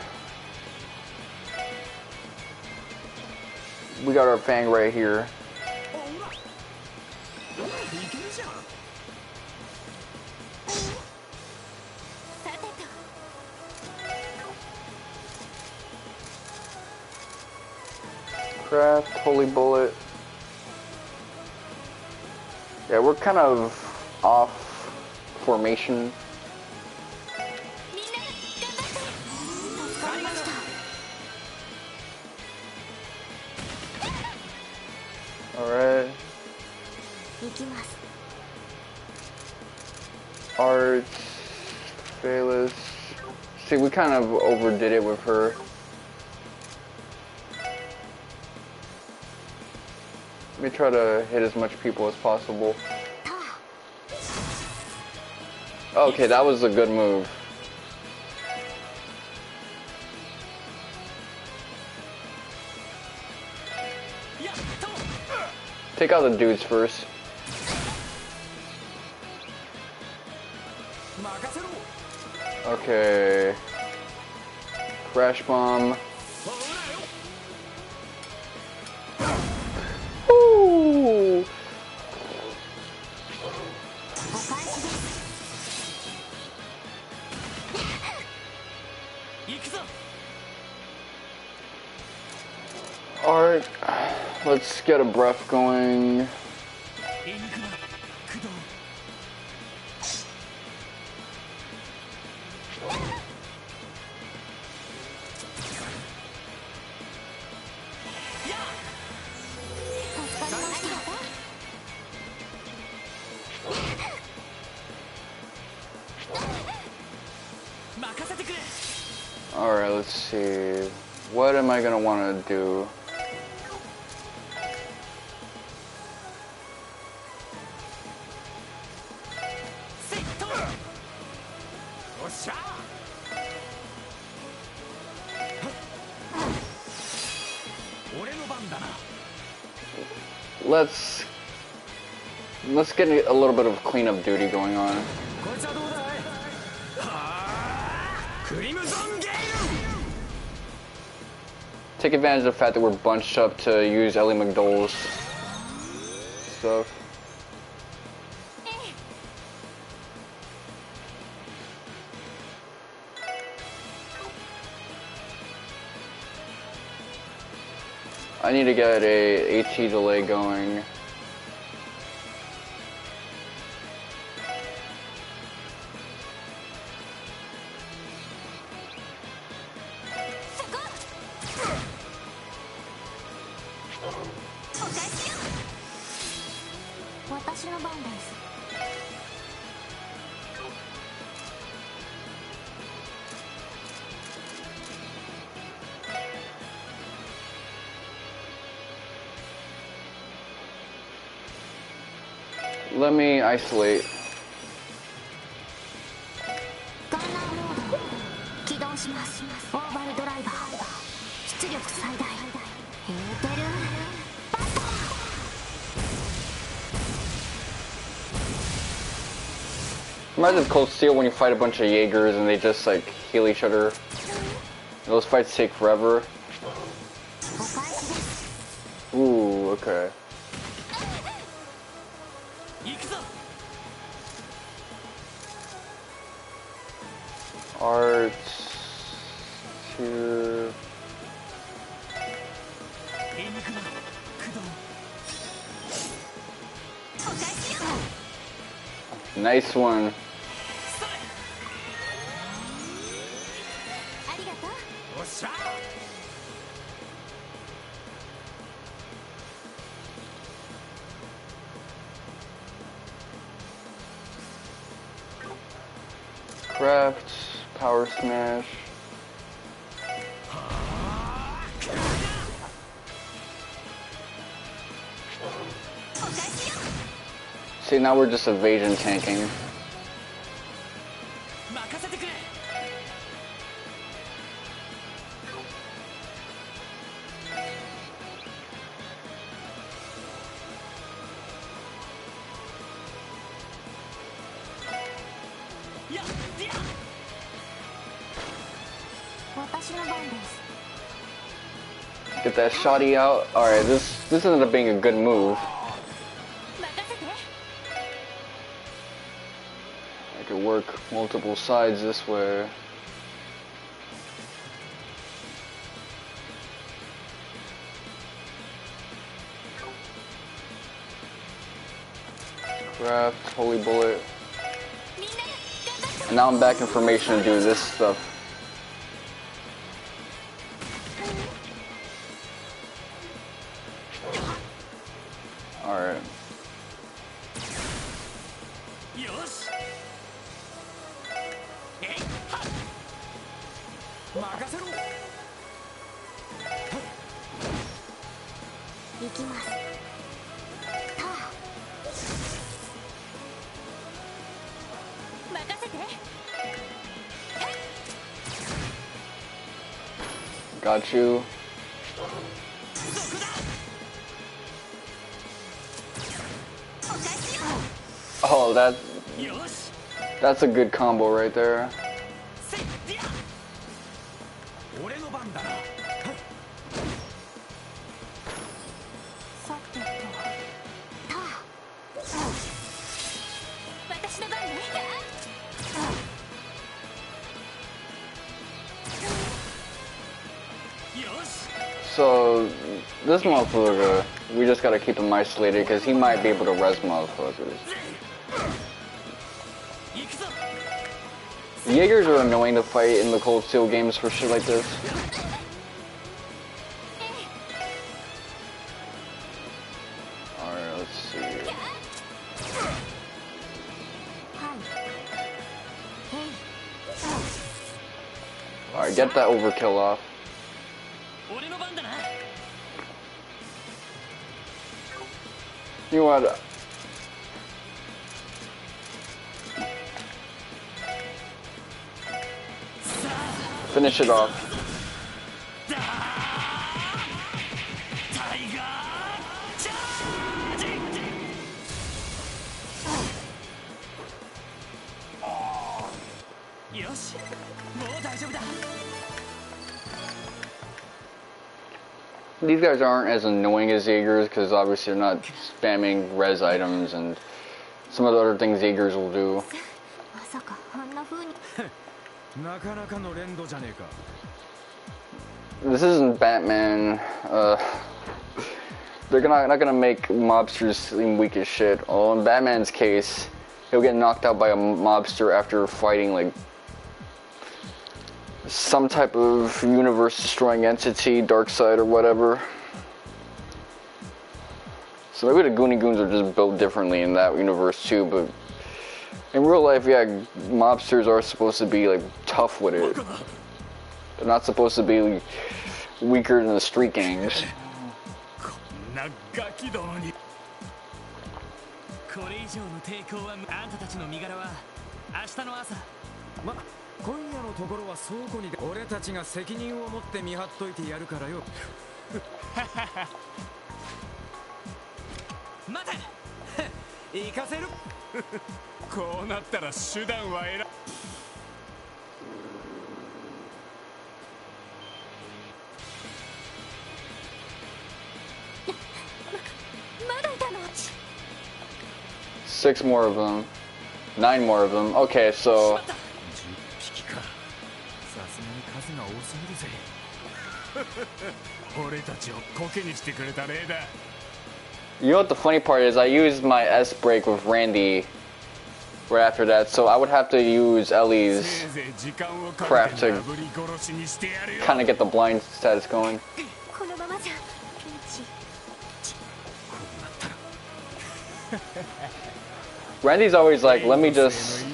Fang right here. Craft, Holy Bullet. Yeah, we're kind of off formation. Alright. Art, Phaelus. See, we kind of overdid it with her. Let me try to hit as much people as possible. Okay, that was a good move. Take out the dudes first. Okay. Crash bomb. Ooh. Alright, let's get a breath going. Alright, let's see. What am I gonna want to do? Let's get a little bit of cleanup duty going on. Take advantage of the fact that we're bunched up to use Ellie McDowell's stuff. I need to get a AT delay going. Let me isolate. Reminds me of Cold Steel when you fight a bunch of Jaegers and they just like heal each other. Those fights take forever. Ooh, okay. Art to nice one. Craft, power smash. See, now we're just evasion tanking. Get that shotty out. Alright, this ended up being a good move. I could work multiple sides this way. Craft, holy bullet. And now I'm back in formation to do this stuff. Alright. Got you. Oh, that's a good combo right there. So, this motherfucker, we just gotta keep him isolated because he might be able to res motherfuckers. Jaegers are annoying to fight in the Cold Steel games for shit like this. Alright, let's see. Alright, get that overkill off. You know what? Finish it off. These guys aren't as annoying as Jaegers because obviously they're not spamming res items and some of the other things Jaegers will do. This isn't Batman. They're not gonna make mobsters seem weak as shit. Oh, in Batman's case, he'll get knocked out by a mobster after fighting like some type of universe-destroying entity, Darkseid or whatever. So maybe the Goonie Goons are just built differently in that universe too, but in real life, yeah, mobsters are supposed to be like tough with it. They're not supposed to be weaker than the street gangs. 6 more of them. 9 more of them. Okay, so... 10匹か。さすがに数が多すぎるぜ。俺たちをコケにしてくれた例だ。 You know what the funny part is? I used my S break with Randy right after that, so I would have to use Ellie's crap to kind of get the blind status going. このままじゃRandy's always like, let me just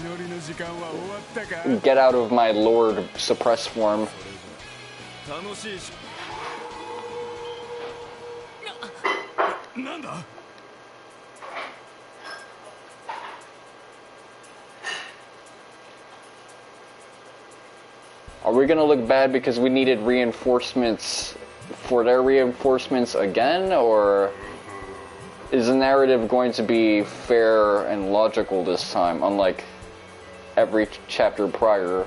get out of my Lord suppressed form. Are we gonna look bad because we needed reinforcements for their reinforcements again, or is the narrative going to be fair and logical this time, unlike every chapter prior?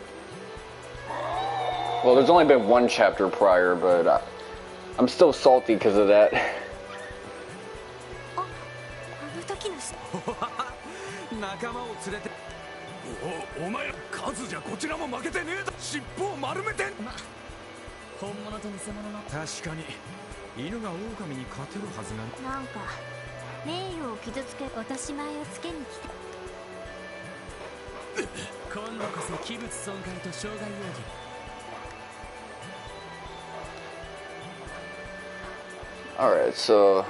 Well, there's only been one chapter prior, but I'm still salty because of that. 仲間を連れて。お前ら数じゃこちらも負けてねえだ。尻尾を丸めて。ま、本物と偽物の。確かに犬が狼に勝てるはずが。なんか名誉を傷つけ落とし前をつけに来た。今度こそ器物損壊と傷害容疑。 Alright, so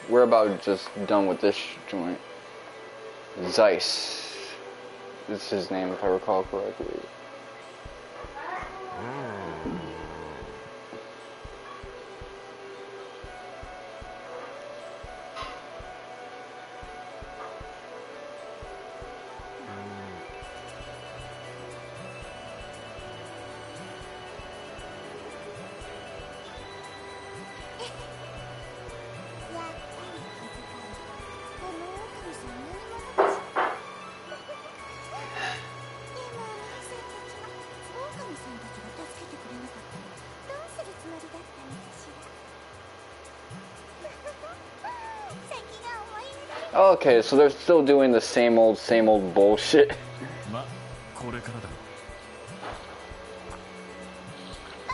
we're about just done with this joint. Zeiss is his name, if I recall correctly. Okay, so they're still doing the same old bullshit. ま、これからだ。あ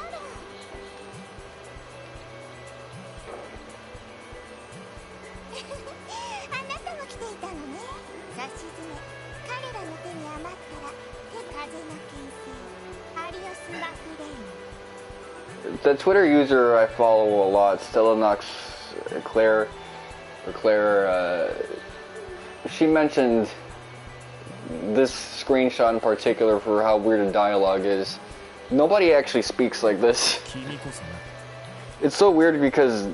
なたも来ていたのね。差し詰め、彼らの手に余ったら手風の牽制。アリオス・マフレイン。 The Twitter user I follow a lot, Stellanox Claire, she mentioned this screenshot in particular for how weird the dialogue is. Nobody actually speaks like this. It's so weird because,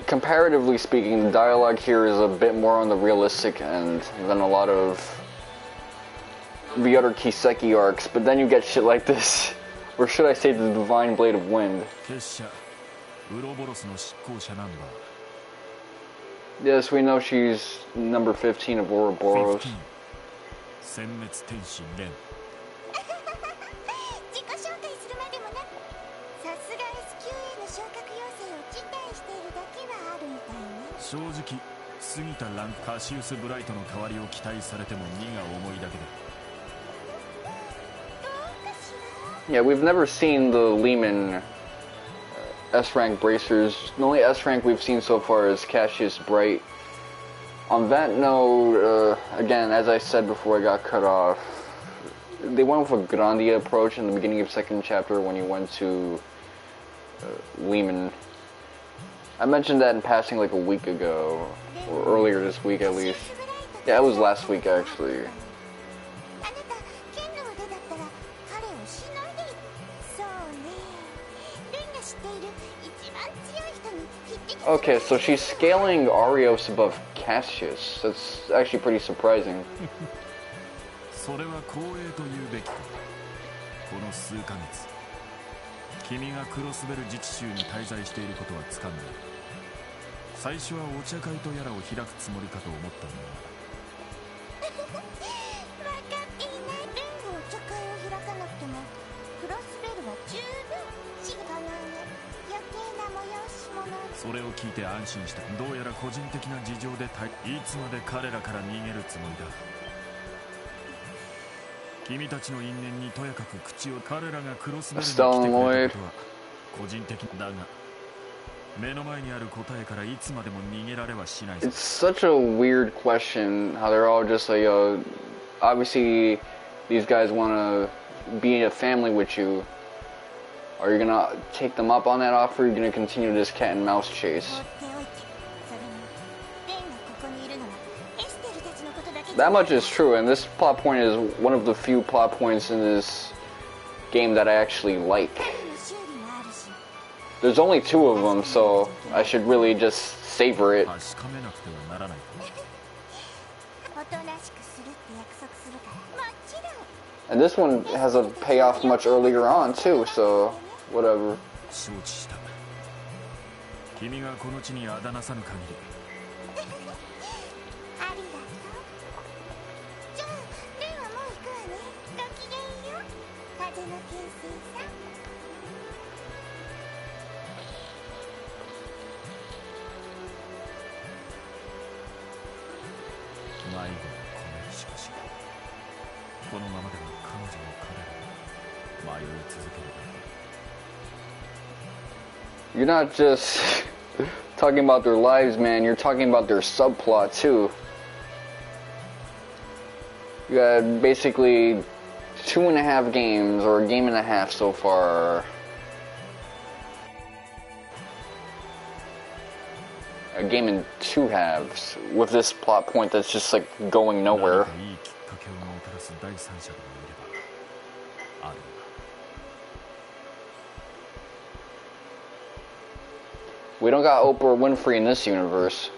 comparatively speaking, the dialogue here is a bit more on the realistic end than a lot of the other Kiseki arcs, but then you get shit like this. Or should I say the Divine Blade of Wind? Yes, we know she's number 15 of Ouroboros. 自己紹介するまでもなく、さすが SQA の昇格要請を辞退しているだけはあるみたいね。正直、過ぎたランクカシウス・ブライトの代わりを期待されても荷が重いだけだ。 Yeah, we've never seen the Lehman S-rank bracers. The only S-rank we've seen so far is Cassius Bright. On that note, again, as I said before I got cut off, they went with a Grandia approach in the beginning of second chapter when you went to Lehman. I mentioned that in passing like a week ago, or earlier this week at least. Yeah, it was last week actually. Okay, so she's scaling Arios above Cassius. That's actually pretty surprising. それは光栄と言うべきか。この数ヶ月、君がクロスベル自治州に滞在していることは掴んだ。最初はお茶会とやらを開くつもりかと思ったんだが。分かっていない。連合お茶会を開かなくてもクロスベルは十分静かなの。余計な催し物をそれを聞いて安心した。どうやら個人的な事情でいつまで彼らから逃げるつもりだ。君たちの因縁にとやかく口を。彼らがクロスベルに来てくれたことは個人的だが、目の前にある答えからいつまでも逃げられはしない。 It's such a weird question how they're all just like, obviously these guys want to be in a family with you. Are you gonna take them up on that offer, or are you gonna continue this cat and mouse chase? That much is true, and this plot point is one of the few plot points in this game that I actually like. There's only 2 of them, so I should really just savor it. And this one has a payoff much earlier on too, so whatever. 承知した。君がこの地にあだなさぬ限り。ありがとう。じゃあレイはもう行くわね。ごきげんよう、風の剣心さん。迷子のこのしかし、このままでは彼女も彼らも迷い続けるだけ。 You're not just talking about their lives, man. You're talking about their subplot too. You got basically 2.5 games, or a game and a half so far. A game in 2 halves with this plot point that's just like going nowhere. We don't got Oprah Winfrey in this universe.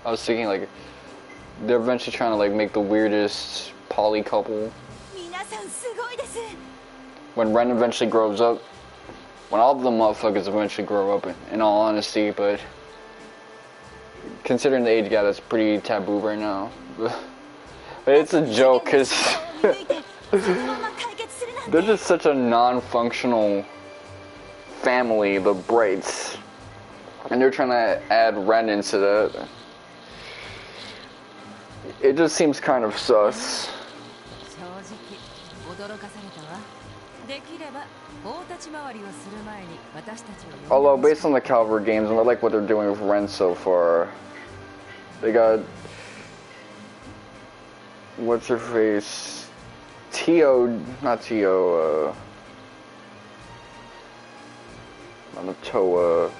I was thinking like they're eventually trying to like make the weirdest poly couple. When Ren eventually grows up. When all of the motherfuckers eventually grow up, in all honesty, but considering the age gap, that's pretty taboo right now. But it's a joke, because they're just such a non-functional family, the Brights. And they're trying to add Ren into that. It just seems kind of sus. Although, based on the Calvert games, and I like what they're doing with Ren so far. They got... What's her face? Tio... Not Tio, Amatoa...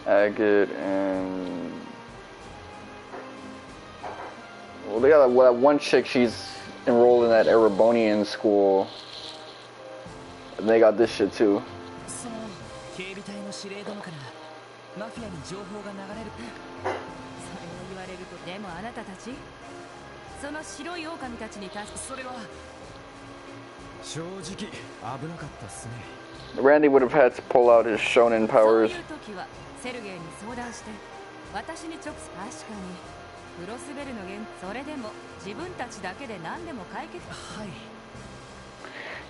Agate, and... Well, they got that one chick, she's enrolled in that Erebonian school. And they got this shit too. Randy would have had to pull out his shonen powers.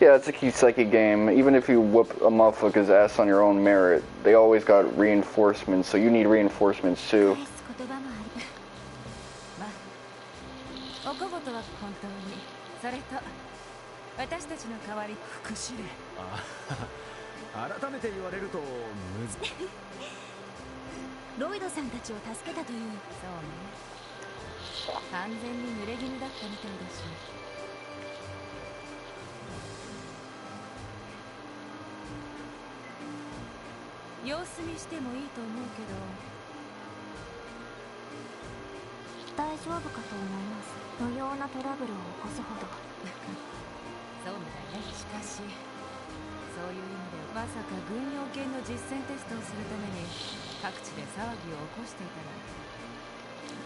Yeah, it's a Kiseki game. Even if you whoop a motherfucker's ass on your own merit, they always got reinforcements, so you need reinforcements too.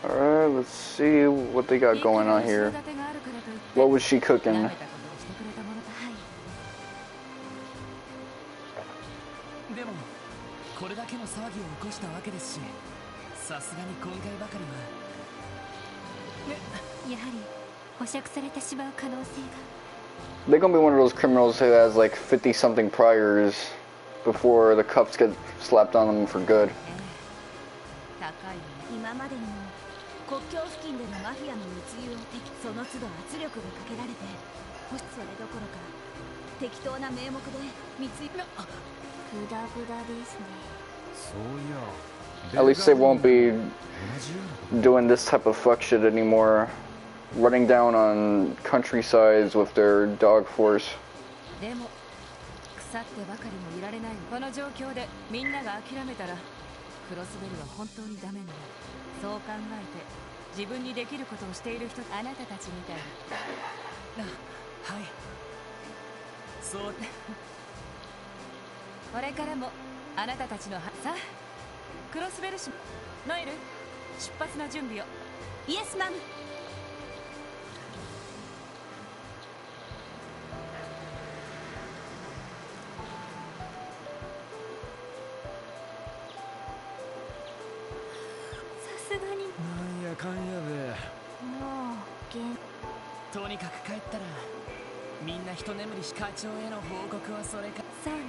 Alright, let's see what they got going on here. What was she cooking? これだけの騒ぎを起こしたわけですし、さすがに今回ばかりはやはり保釈されてしまう可能性が。 They're gonna be one of those criminals who has like 50 something priors before the cuffs get slapped on them for good. 高い今までにも国境付近でのマフィアの密輸をその都度圧力がかけられて、それどころか適当な名目で密輸。グダグダですね。そういや At least they won't be doing this type of fuck shit anymore. Running down on countrysides with their dog force. でも腐ってばかりもいられない。この状況でみんなが諦めたらクロスベルは本当にダメになる。そう考えて自分にできることをしている人、あなたたちみたいな。はい、そうこれからもあなたたちのさあクロスベル氏ノエル出発の準備を。イエスマン。さすがになんやかんやでもうとにかく帰ったらみんな一眠りし、課長への報告はそれか。そうね。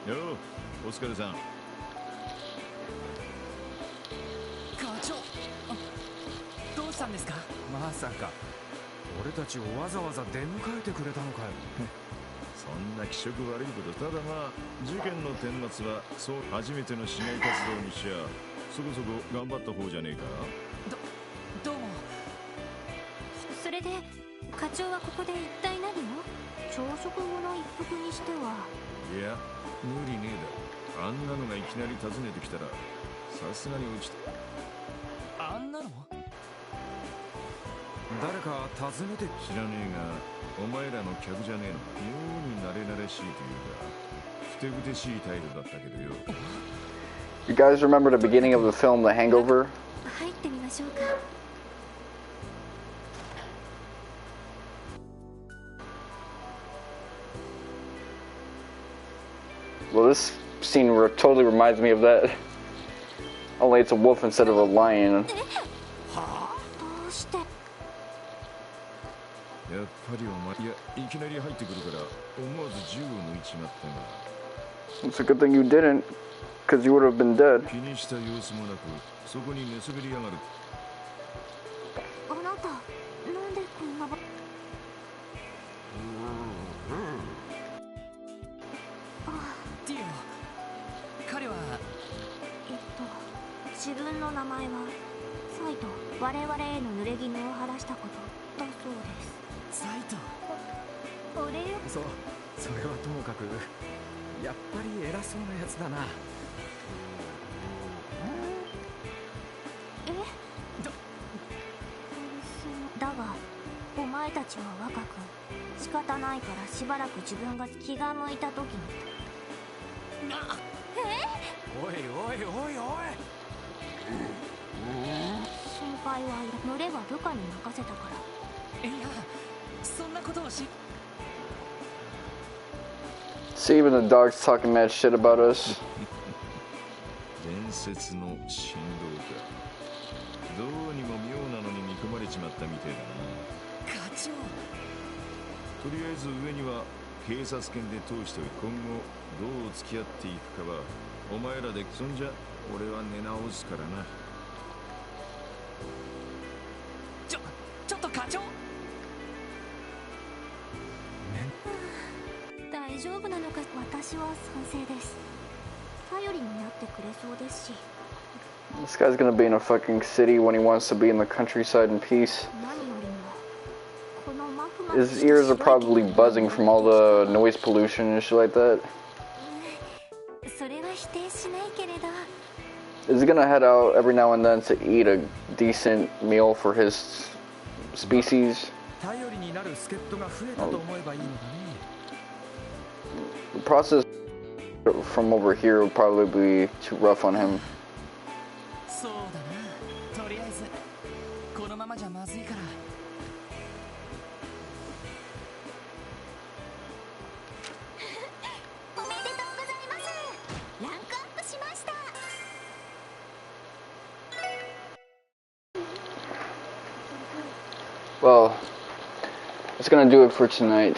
よう、お疲れさん。課長、どうしたんですか。まさか俺たちをわざわざ出迎えてくれたのかよ。そんな気色悪いこと。ただまあ事件の顛末はそう初めての市街活動にしちゃそこそこ頑張った方じゃねえか。どうも。それで課長はここで一体何を。朝食後の一服にしては。いや無理ねえだ。あんなのがいきなり訪ねてきたらさすがに落ちて。あんなの誰か訪ねて知らねえがお前らの客じゃねえの。妙に慣れ慣れしいというかふてぶてしい態度だったけどよ。 You guys remember the beginning of the film The Hangover? 入ってみましょうか。Well, this scene totally reminds me of that. Only it's a wolf instead of a lion. どうして。やっぱりお前、いや、いきなり入ってくるから思わず銃を抜いちまったが。 It's a good thing you didn't, because you would have been dead. 気にした様子もなくそこに寝そべりやがる。あなたなんでこんなディオ、彼は自分の名前はサイト。我々への濡れ衣を晴らしたことだそうです。サイト。お礼を。そう、それはともかくやっぱり偉そうなやつだな。だがお前たちは若く仕方ないからしばらく自分が気が向いた時に。おいおいおいおい。心配は群れは部下に任せたから。いや、そんなことをし。 See, even the dog's talking mad shit about us. 伝説の神道か。どうにも妙なのに見込まれちまったみてえだな。課長。とりあえず上には警察犬で通しておいて今後どう付き合っていくかはお前らで。そんじゃ俺は寝直すからな。ちょっと課長。大丈夫なのか。私は賛成です。頼りになってくれそうですし。 This guy's gonna be in a fucking city when he wants to be in the countryside in peace. 何よりもこのマフマ His ears are probably buzzing from all the noise pollution and shit like that. それは否定しないけれど。 Is he gonna head out every now and then to eat a decent meal for his species? 頼りになる助っ人が増えたと思えばいいのだね。 The process from over here would probably be too rough on him. そうだな。りあえずこのままじゃまずいから。おめでとうございます。ランクアップしました。Well, that's gonna do it for tonight.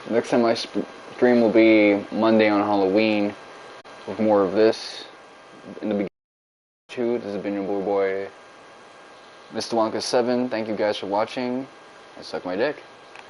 Next time I stream will be Monday on Halloween with more of this. In the beginning, this has been your boy, Mr. Wonka 7. Thank you guys for watching. I suck my dick.